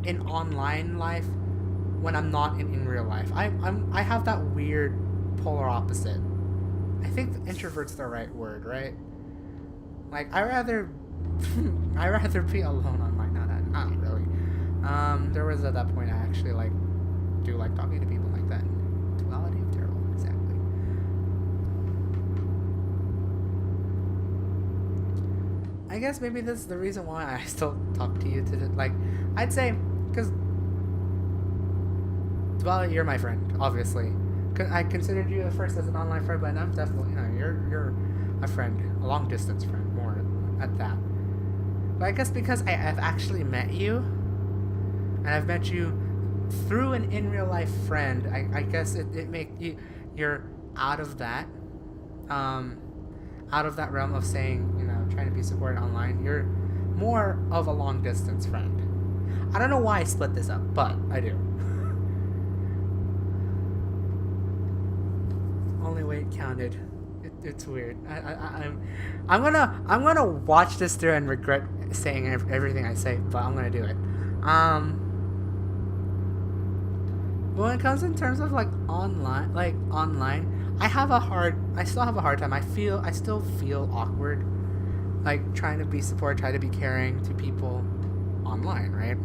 in online life when I'm not in real life. I have that weird polar opposite. I think introvert's the right word, right? Like I rather be alone online. Not really. There was at that point I actually do like talking to people like that. Duality of terrible, exactly. I guess maybe this is the reason why I still talk to you I'd say, because Duality, you're my friend, obviously. I considered you at first as an online friend, but I'm definitely, you're a friend, a long distance friend, more at that. But I guess because I've actually met you, and I've met you through an in real life friend, I guess it make you're out of that realm of saying, trying to be supported online. You're more of a long distance friend. I don't know why I split this up, but I do. Only way it counted. It's weird. I'm gonna watch this through and regret saying everything I say, but I'm gonna do it. But when it comes in terms of online, I still have a hard time. I still feel awkward, trying to be support, try to be caring to people online, right?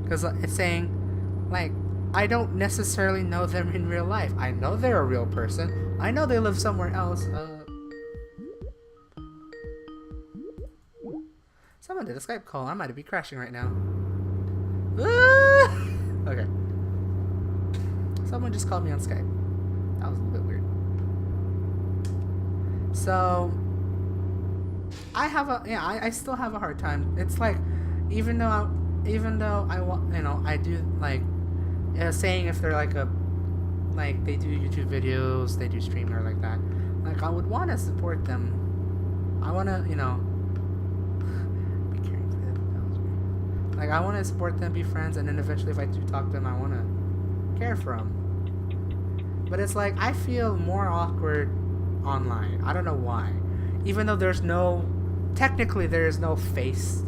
Because it's saying, I don't necessarily know them in real life. I know they're a real person. I know they live somewhere else. Someone did a Skype call. I might be crashing right now. Okay. someone just called me on Skype. That was a little bit weird. So I still have a hard time. It's like, even though I want, I do like saying if they're like they do YouTube videos, they do streaming or like that. Like, I would want to support them. I want to, be caring for them. That was weird. Like, I want to support them, be friends, and then eventually if I do talk to them, I want to care for them. But it's like, I feel more awkward online. I don't know why. Even though technically there is no face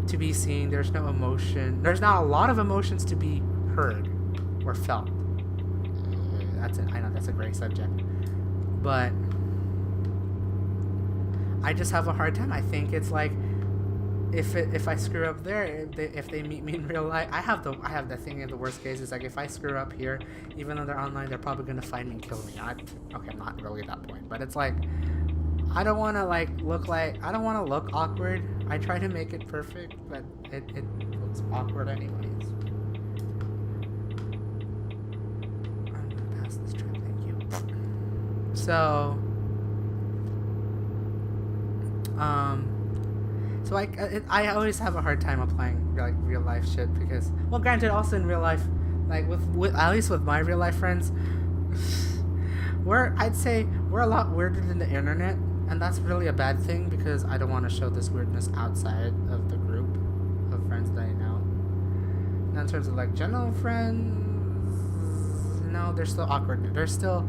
to be seen, there's no emotion. There's not a lot of emotions to be heard or felt. I know that's a great subject. But I just have a hard time. I think it's like, if I screw up there, if they meet me in real life, I have the thing in the worst case is like, if I screw up here, even though they're online, they're probably gonna find me and kill me. I'm not really at that point, but it's like, I don't want to I don't want to look awkward. I try to make it perfect, but it looks awkward anyways. I'm gonna pass this trip, thank you. So I always have a hard time applying like real life shit because, well, granted, also in real life, like with at least with my real life friends, I'd say we're a lot weirder than the internet, and that's really a bad thing because I don't want to show this weirdness outside of the group of friends that I know. Now in terms of like general friends, no, they're still awkward. There's still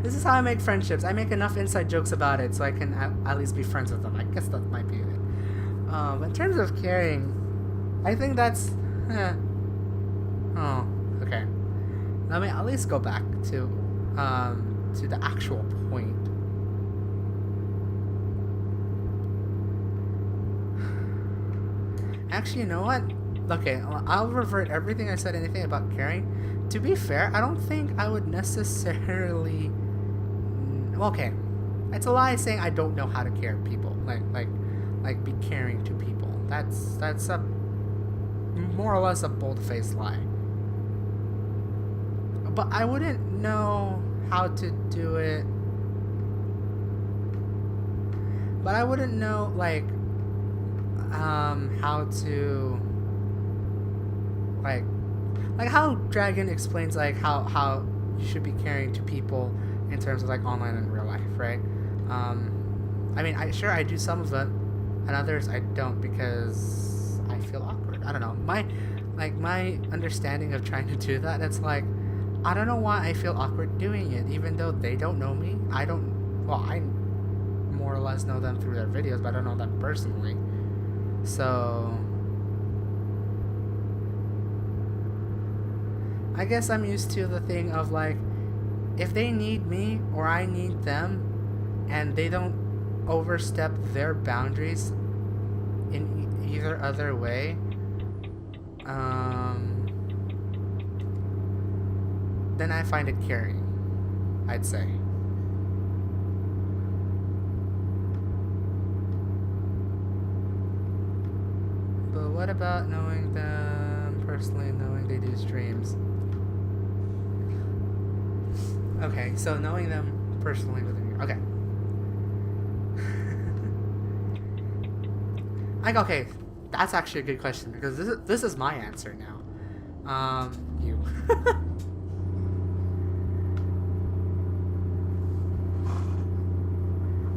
This is how I make friendships. I make enough inside jokes about it so I can at least be friends with them. I guess that might be it. In terms of caring, I think that's... Oh, okay. Let me at least go back to the actual point. Actually, you know what? Okay, I'll revert everything I said, anything about caring. To be fair, I don't think I would necessarily... Okay, it's a lie saying I don't know how to care people, like be caring to people. That's a more or less a bold-faced lie. But I wouldn't know how to do it. But I wouldn't know how to like how Dragan explains how you should be caring to people in terms of like online and real life, right? I mean, I do some of it, and others I don't because I feel awkward. I don't know. My understanding of trying to do that, it's like, I don't know why I feel awkward doing it, even though they don't know me. I more or less know them through their videos, but I don't know them personally. So I guess I'm used to the thing of like, if they need me or I need them and they don't overstep their boundaries in either other way, then I find it caring, I'd say. But what about knowing them personally, knowing they do streams? Okay, so knowing them personally within you. Okay. Okay, that's actually a good question because this is my answer now. You.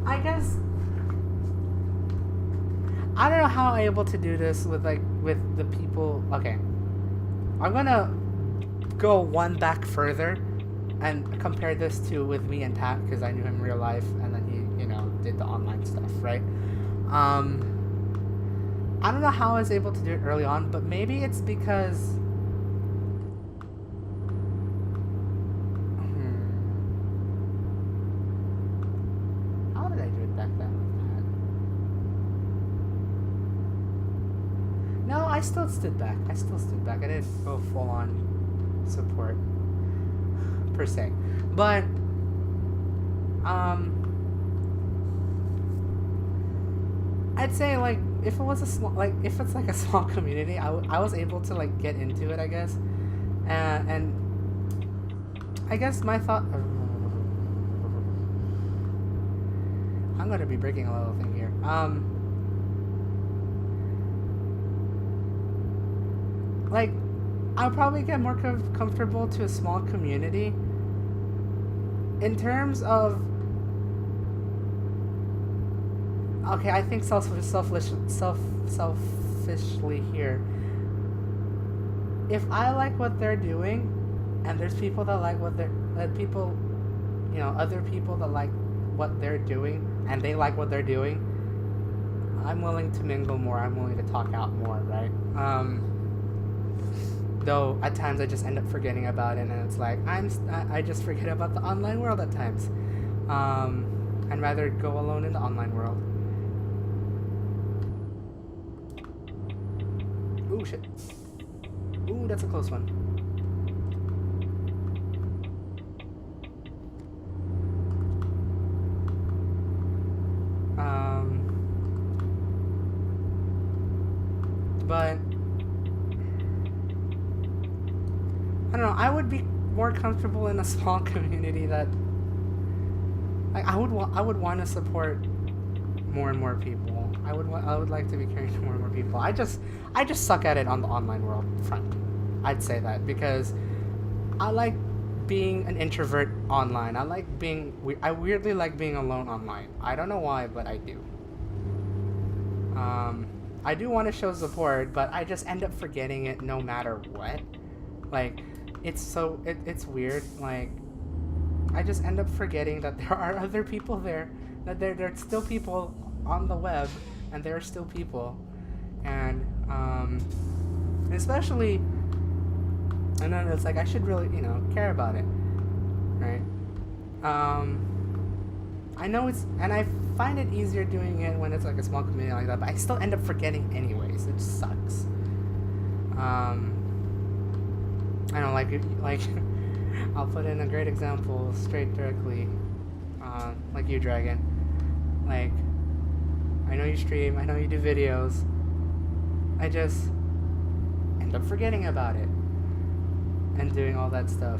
I guess I don't know how I'm able to do this with the people. Okay, I'm gonna go one back further and compare this to with me and Tat, because I knew him in real life, and then he, did the online stuff, right? I don't know how I was able to do it early on, but maybe it's because... How did I do it back then with Tat? No, I still stood back. I didn't go full on support, per se. But, I'd say, if it was a small, like, if it's like a small community, I was able to like get into it, I guess. And I guess my thought. I'm gonna be breaking a little thing here. Like, I'll probably get more comfortable to a small community. In terms of, okay, I think selfishly here. If I like what they're doing, and there's people that like what they're, people, you know, other people that like what they're doing, and they like what they're doing, I'm willing to mingle more. I'm willing to talk out more, right? Though at times I just end up forgetting about it, and it's like I just forget about the online world at times. I'd rather go alone in the online world. Ooh, shit. Ooh, that's a close one. But I don't know. I would be more comfortable in a small community that, like, I would want to support more and more people. I would like to be caring to more and more people. I just suck at it on the online world front. I'd say that because I like being an introvert online. I weirdly like being alone online. I don't know why, but I do. I do want to show support, but I just end up forgetting it no matter what. Like, it's weird. Like, I just end up forgetting that there are other people there, that there's still people on the web, and there are still people, and especially, and then it's like I should really, you know, care about it, right? I know and I find it easier doing it when it's like a small community like that, but I still end up forgetting anyways. It just sucks. I don't like I'll put in a great example directly, like you, Dragan. Like, I know you stream, I know you do videos. I just end up forgetting about it and doing all that stuff.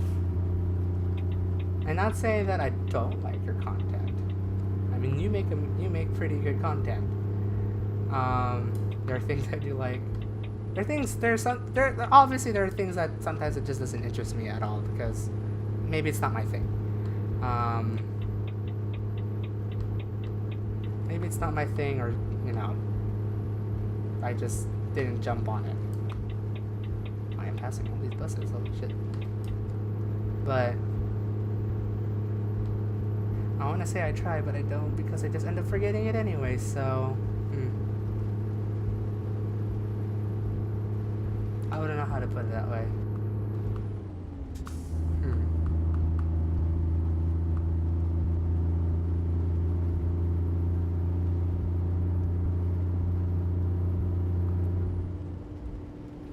And not saying that I don't like your content. I mean, you make pretty good content. There are things I do like. Obviously there are things that sometimes it just doesn't interest me at all because maybe it's not my thing. Maybe it's not my thing, or, you know, I just didn't jump on it. I am passing all these buses, holy shit. But I want to say I try, but I don't because I just end up forgetting it anyway, so I wouldn't know how to put it that way.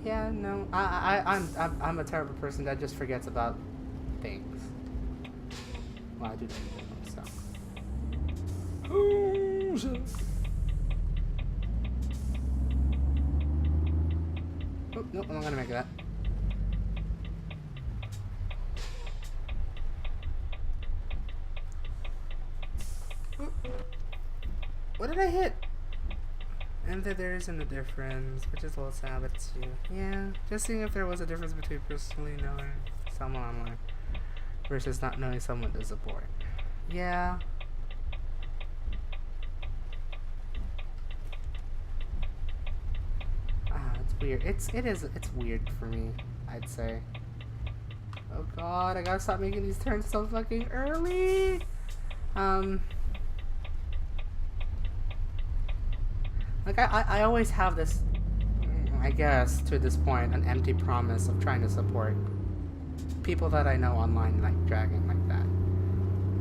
Yeah, no, I'm a terrible person that just forgets about things. Well, I do that myself. Oh, shit. Oh, nope, I'm not gonna make that. Oh. What did I hit? And that there isn't a difference, which is a little sad, but it's you. Yeah, just seeing if there was a difference between personally knowing someone online versus not knowing someone to support. Yeah. It's weird. It's weird for me, I'd say. Oh god, I gotta stop making these turns so fucking early. Like, I always have this, I guess, to this point, an empty promise of trying to support people that I know online, like Dragan, like that.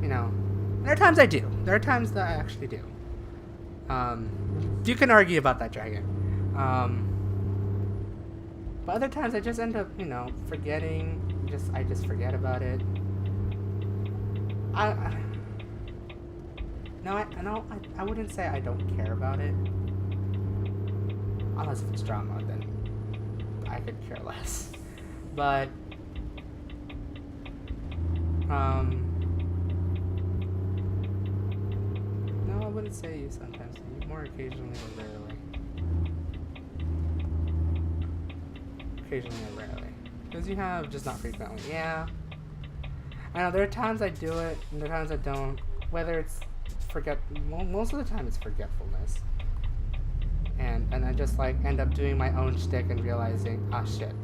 You know, there are times I do. There are times that I actually do. You can argue about that, Dragan. But other times I just end up, you know, forgetting. I just forget about it. I wouldn't say I don't care about it. Unless if it's drama, then I could care less. But no, I wouldn't say you sometimes. More occasionally or rarely. Occasionally or rarely. Because you have just not frequently. Yeah. I know there are times I do it, and there are times I don't. Whether it's most of the time it's forgetfulness. And I just like end up doing my own shtick and realizing, ah, shit.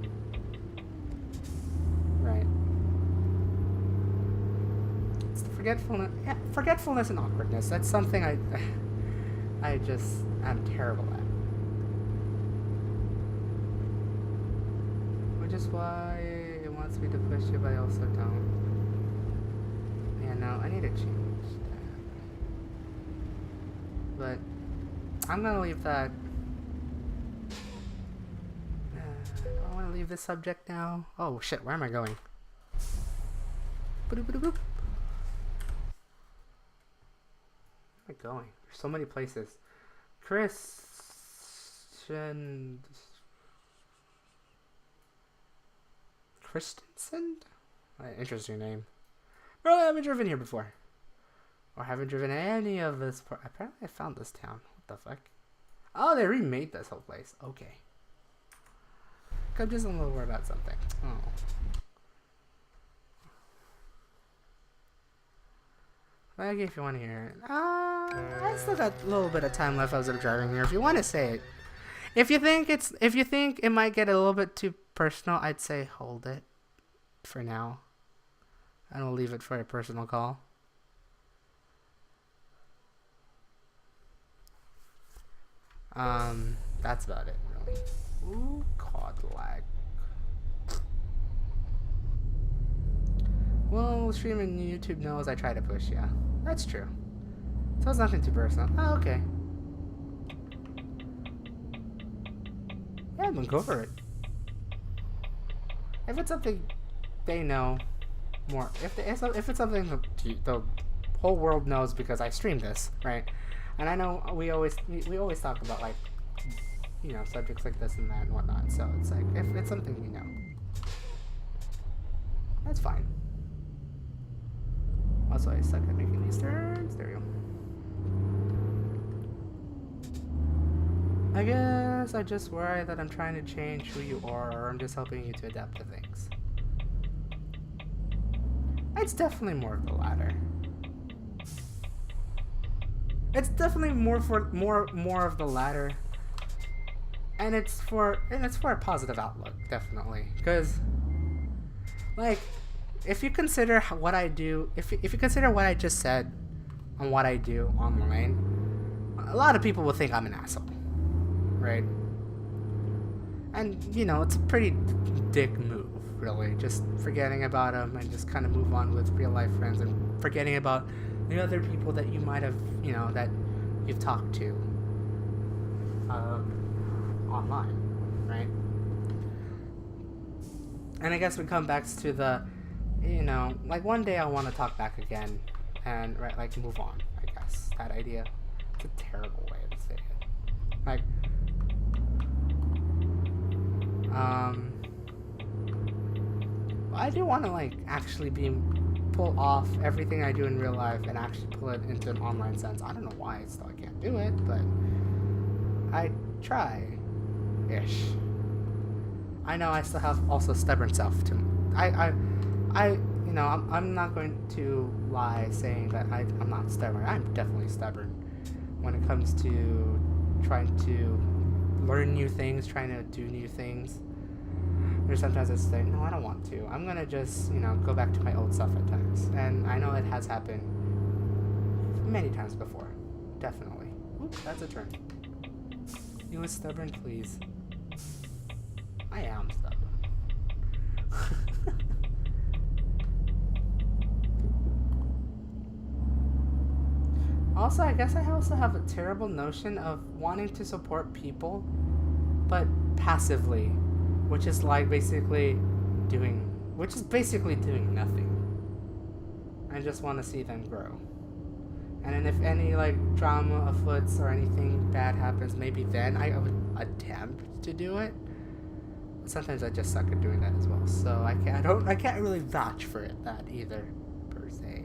Right. It's the forgetfulness and awkwardness. That's something I just am terrible at. Which is why it wants me to push you, but I also don't. Yeah, no, I need to change that. But I'm gonna leave that. I want to leave this subject now. Oh shit, where am I going? Boop, boop, boop. Where am I going? There's so many places. Christensen? Interesting name. Bro, I haven't driven here before. Or haven't driven any of this. Apparently I found this town. What the fuck? Oh, they remade this whole place. Okay. I'm just a little worried about something. Oh. Okay, if you want to hear it. I still got a little bit of time left as I'm driving here. If you want to say it. If you think it might get a little bit too personal, I'd say hold it for now. And we'll leave it for a personal call. That's about it, really. Ooh, COD lag. Well, streaming YouTube knows I try to push, yeah. That's true. So it's nothing too personal. Oh, okay. Yeah, then go for it. If it's something they know more, if it's something the whole world knows because I stream this, right? And I know we always talk about, like, you know, subjects like this and that and whatnot. So it's like, if it's something we know, that's fine. Also, I suck at making these turns. There we go. I guess I just worry that I'm trying to change who you are, or I'm just helping you to adapt to things. It's definitely more of the latter. It's definitely more of the latter, and it's for a positive outlook, definitely. Because, like, if you consider what I do, if you consider what I just said on what I do online, a lot of people will think I'm an asshole, right? And you know, it's a pretty dick move, really. Just forgetting about them and just kind of move on with real life friends and forgetting about the other people that you might have, you know, that you've talked to online, right? And I guess we come back to the, you know, like one day I want to talk back again and, right, like move on, I guess. That idea. It's a terrible way to say it. Like, I do want to, like, actually pull off everything I do in real life and actually pull it into an online sense. I don't know why I still can't do it, but I try-ish. I know I still have also stubborn self to you know, I'm not going to lie saying that I'm not stubborn. I'm definitely stubborn when it comes to trying to learn new things, trying to do new things. There's sometimes I say, no, I don't want to. I'm gonna just, you know, go back to my old self at times. And I know it has happened many times before. Definitely. Oops, that's a turn. You was stubborn, please. I am stubborn. Also, I guess I also have a terrible notion of wanting to support people, but passively, which is basically doing nothing. I just want to see them grow. And then if any, like, drama afoots or anything bad happens, maybe then I would attempt to do it. But sometimes I just suck at doing that as well. So I can't really vouch for that either, per se.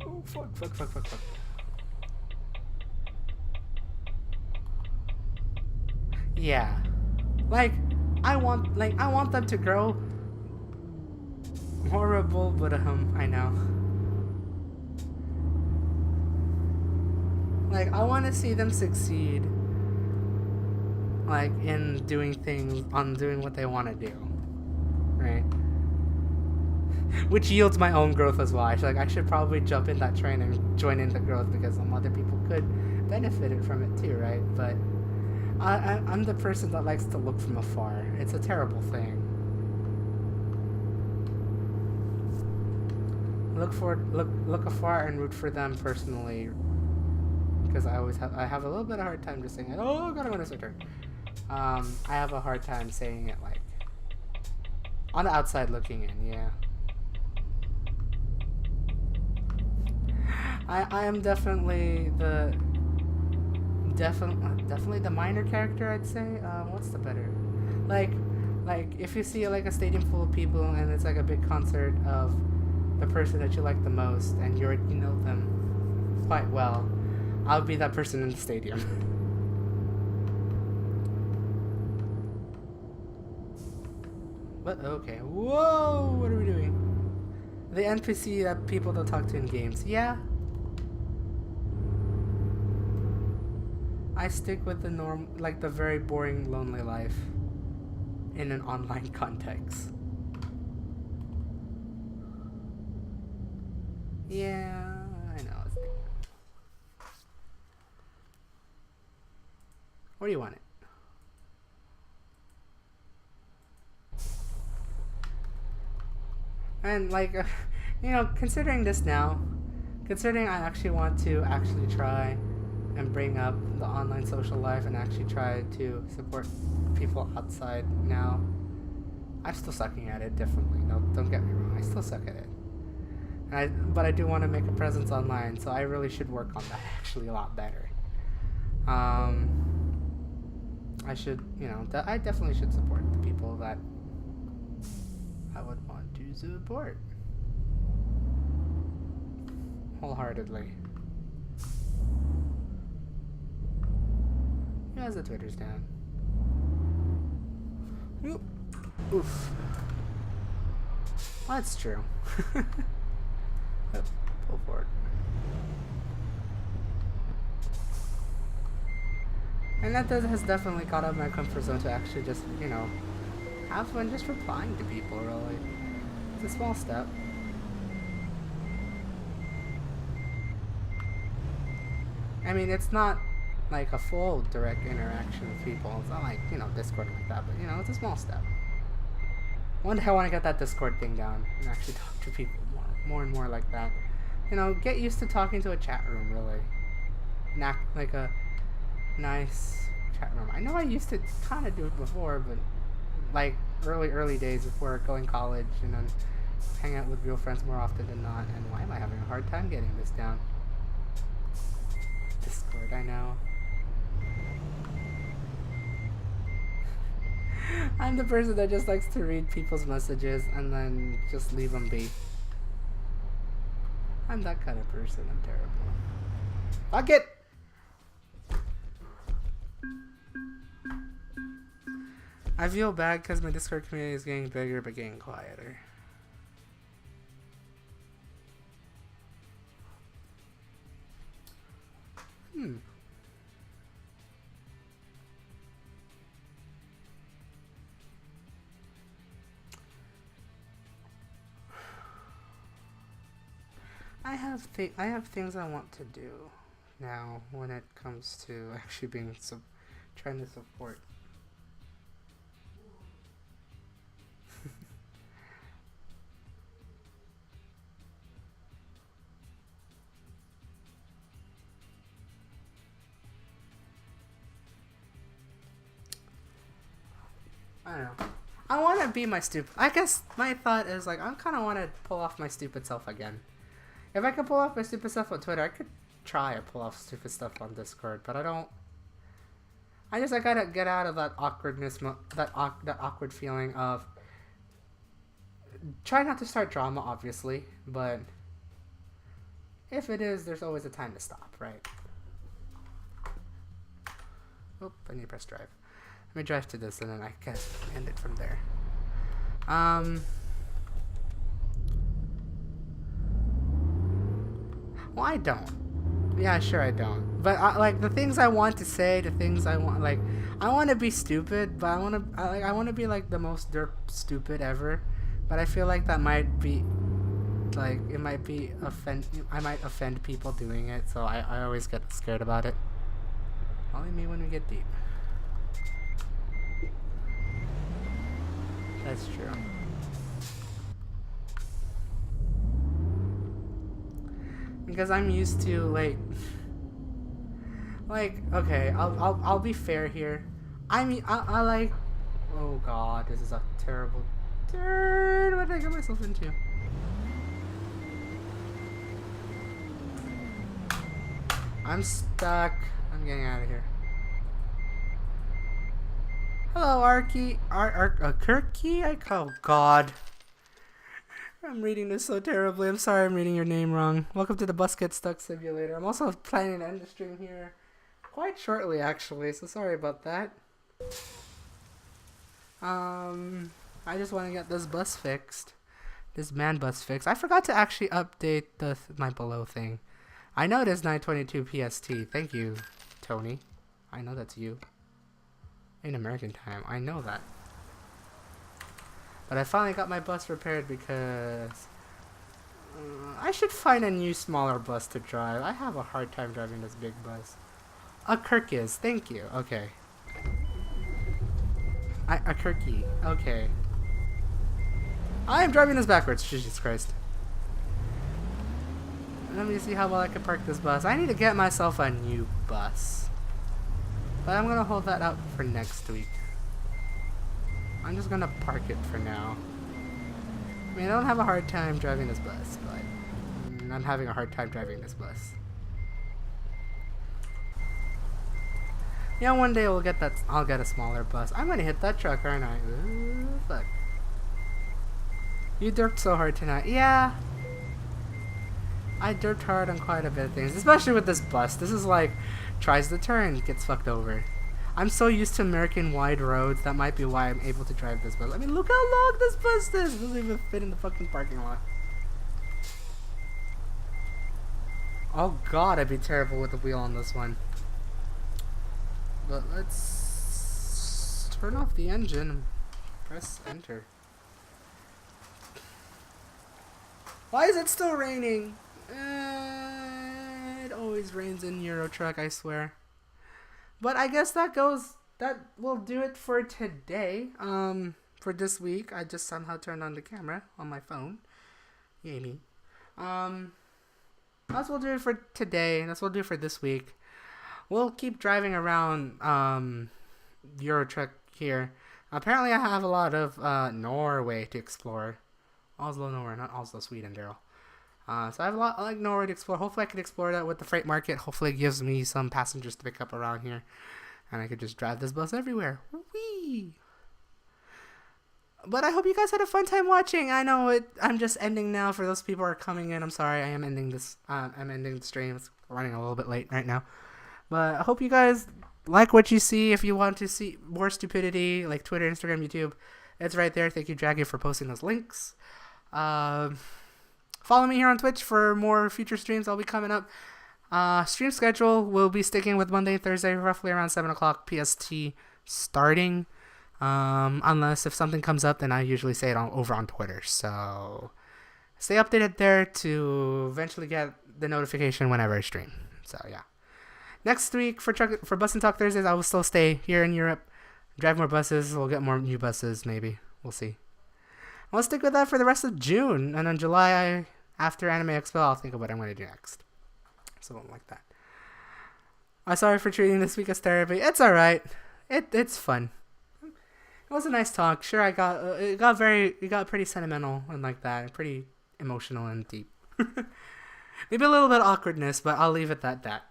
Oh fuck. Yeah. Like I want them to grow. Horrible, but I know. Like I want to see them succeed. Like in doing what they want to do, right? Which yields my own growth as well. I should probably jump in that train and join in the growth because some other people could benefit from it too, right? But I'm the person that likes to look from afar. It's a terrible thing. Look afar and root for them personally, because I have a little bit of a hard time just saying it. Oh god, I'm gonna start turn. I have a hard time saying it like on the outside looking in. Yeah. I am definitely the minor character, I'd say. What's the better? Like if you see like a stadium full of people and it's like a big concert of the person that you like the most and you know them quite well, I'll be that person in the stadium. But okay, whoa, what are we doing? The NPC that people don't talk to in games. Yeah, I stick with the the very boring, lonely life in an online context. Yeah, I know. Where do you want it? And considering this now, considering I actually want to try and bring up the online social life and actually try to support people outside now, I'm still sucking at it, definitely. No, don't get me wrong, I still suck at it. But I do want to make a presence online, so I really should work on that actually a lot better. I should, I definitely should support the people that I would want to support wholeheartedly. Who has the Twitters down? Oop. Oof. Well, that's true. Pull forward. And that has definitely got out of my comfort zone to actually just, have fun just replying to people, really. It's a small step. I mean, it's not like a full direct interaction with people. It's not like, Discord like that, but, it's a small step. One day I want to get that Discord thing down and actually talk to people more and more like that. Get used to talking to a chat room, really. And act like a nice chat room. I know I used to kind of do it before, but like early days before going college, hang out with real friends more often than not. And why am I having a hard time getting this down? Discord, I know. I'm the person that just likes to read people's messages and then just leave them be. I'm that kind of person. I'm terrible. Fuck it! I feel bad because my Discord community is getting bigger but getting quieter. I have things I want to do now when it comes to actually being trying to support. I don't know. I want to be my stupid. I guess my thought is I kind of want to pull off my stupid self again. If I could pull off my stupid self on Twitter, I could try to pull off stupid stuff on Discord, but I don't. I gotta get out of that awkwardness, that awkward feeling of. Try not to start drama, obviously, but if it is, there's always a time to stop, right? Oop, I need to press drive. Let me drive to this and then I can end it from there. Well, I don't. Yeah, sure I don't. But like the things I want to say, the things I want, like I want to be stupid, but I want to be like the most derp stupid ever. But I feel like that might be, like, it might be I might offend people doing it, so I always get scared about it. Only me when we get deep. That's true. Because I'm used to, like, okay, I'll be fair here. I mean, I like, oh god, this is a terrible turn. What did I get myself into? I'm stuck. I'm getting out of here. Hello, Kirky. Oh god. I'm reading this so terribly. I'm sorry I'm reading your name wrong. Welcome to the Bus Get Stuck Simulator. I'm also planning to end the stream here quite shortly, actually, so sorry about that. I just want to get this bus fixed. This man bus fixed. I forgot to actually update my below thing. I know it is 9:22 PST. Thank you, Tony. I know that's you. In American time. I know that. But I finally got my bus repaired because I should find a new smaller bus to drive. I have a hard time driving this big bus. A Kirkis. Thank you. Okay. A Kirky. Okay. I am driving this backwards. Jesus Christ. Let me see how well I can park this bus. I need to get myself a new bus. But I'm going to hold that up for next week. I'm just going to park it for now. I mean, I don't have a hard time driving this bus, but I'm having a hard time driving this bus. Yeah, one day we'll get that. I'll get a smaller bus. I'm going to hit that truck, aren't I? Ooh, fuck. You derped so hard tonight. Yeah. I derped hard on quite a bit of things, especially with this bus. This is like, tries to turn, gets fucked over. I'm so used to American wide roads, that might be why I'm able to drive this bus. I mean, look how long this bus is! It doesn't even fit in the fucking parking lot. Oh god, I'd be terrible with the wheel on this one. But let's turn off the engine and press enter. Why is it still raining? It always rains in Euro Truck, I swear. But I guess that will do it for today. For this week, I just somehow turned on the camera on my phone. Yay me. That's what we'll do for today. That's what we'll do for this week. We'll keep driving around Euro Truck here. Apparently, I have a lot of Norway to explore. Oslo, Norway, not Oslo, Sweden, Daryl. So I have a lot like Norway to explore. Hopefully I can explore that with the freight market. Hopefully it gives me some passengers to pick up around here. And I could just drive this bus everywhere. Whee! But I hope you guys had a fun time watching. I know I'm just ending now for those people who are coming in. I'm sorry, I am ending this. I'm ending the stream. It's running a little bit late right now. But I hope you guys like what you see. If you want to see more stupidity, like Twitter, Instagram, YouTube, it's right there. Thank you, Dragan, for posting those links. Follow me here on Twitch for more future streams. I'll be coming up. Stream schedule will be sticking with Monday and Thursday, roughly around 7 o'clock PST starting. Unless if something comes up, then I usually say it over on Twitter. So stay updated there to eventually get the notification whenever I stream. So yeah. Next week for Bus and Talk Thursdays, I will still stay here in Europe. Drive more buses. We'll get more new buses, maybe. We'll see. I'll stick with that for the rest of June. And in July, after Anime Expo, I'll think of what I'm going to do next. Something like that. I'm sorry for treating this week as therapy. It's alright. It's fun. It was a nice talk. Sure, it got pretty sentimental and like that. Pretty emotional and deep. Maybe a little bit of awkwardness, but I'll leave it at that.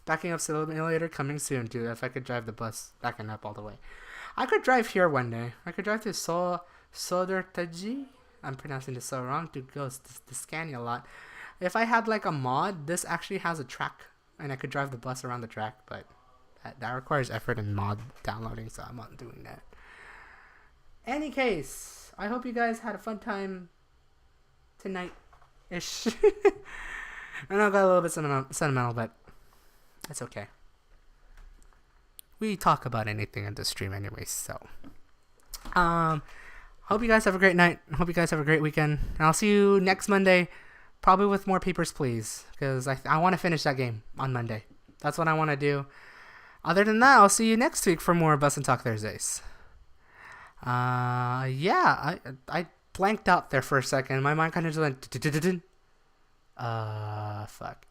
Backing up simulator coming soon, dude. If I could drive the bus backing up all the way. I could drive here one day. I could drive to Sodertaji. I'm pronouncing this so wrong. Dude goes to Scania a lot. If I had like a mod, this actually has a track. And I could drive the bus around the track, but that requires effort and mod downloading, so I'm not doing that. Any case, I hope you guys had a fun time tonight-ish. I know I got a little bit sentimental, but that's okay. We talk about anything in this stream anyway, so. Hope you guys have a great night. Hope you guys have a great weekend. And I'll see you next Monday, probably with more Papers, Please, because I want to finish that game on Monday. That's what I want to do. Other than that, I'll see you next week for more Bus and Talk Thursdays. Yeah, I blanked out there for a second. My mind kind of just went. Fuck.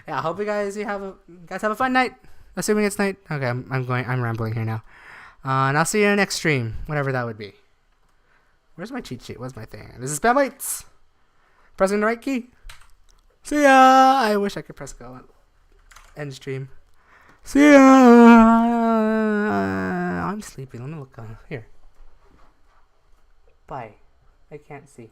Yeah, I hope you guys have a fun night. Assuming it's night. Okay, I'm rambling here now. And I'll see you in the next stream, whatever that would be. Where's my cheat sheet? What's my thing? This is Spam Lights. Pressing the right key. See ya. I wish I could press go. End stream. See ya. I'm sleepy. Let me look on here. Bye. I can't see.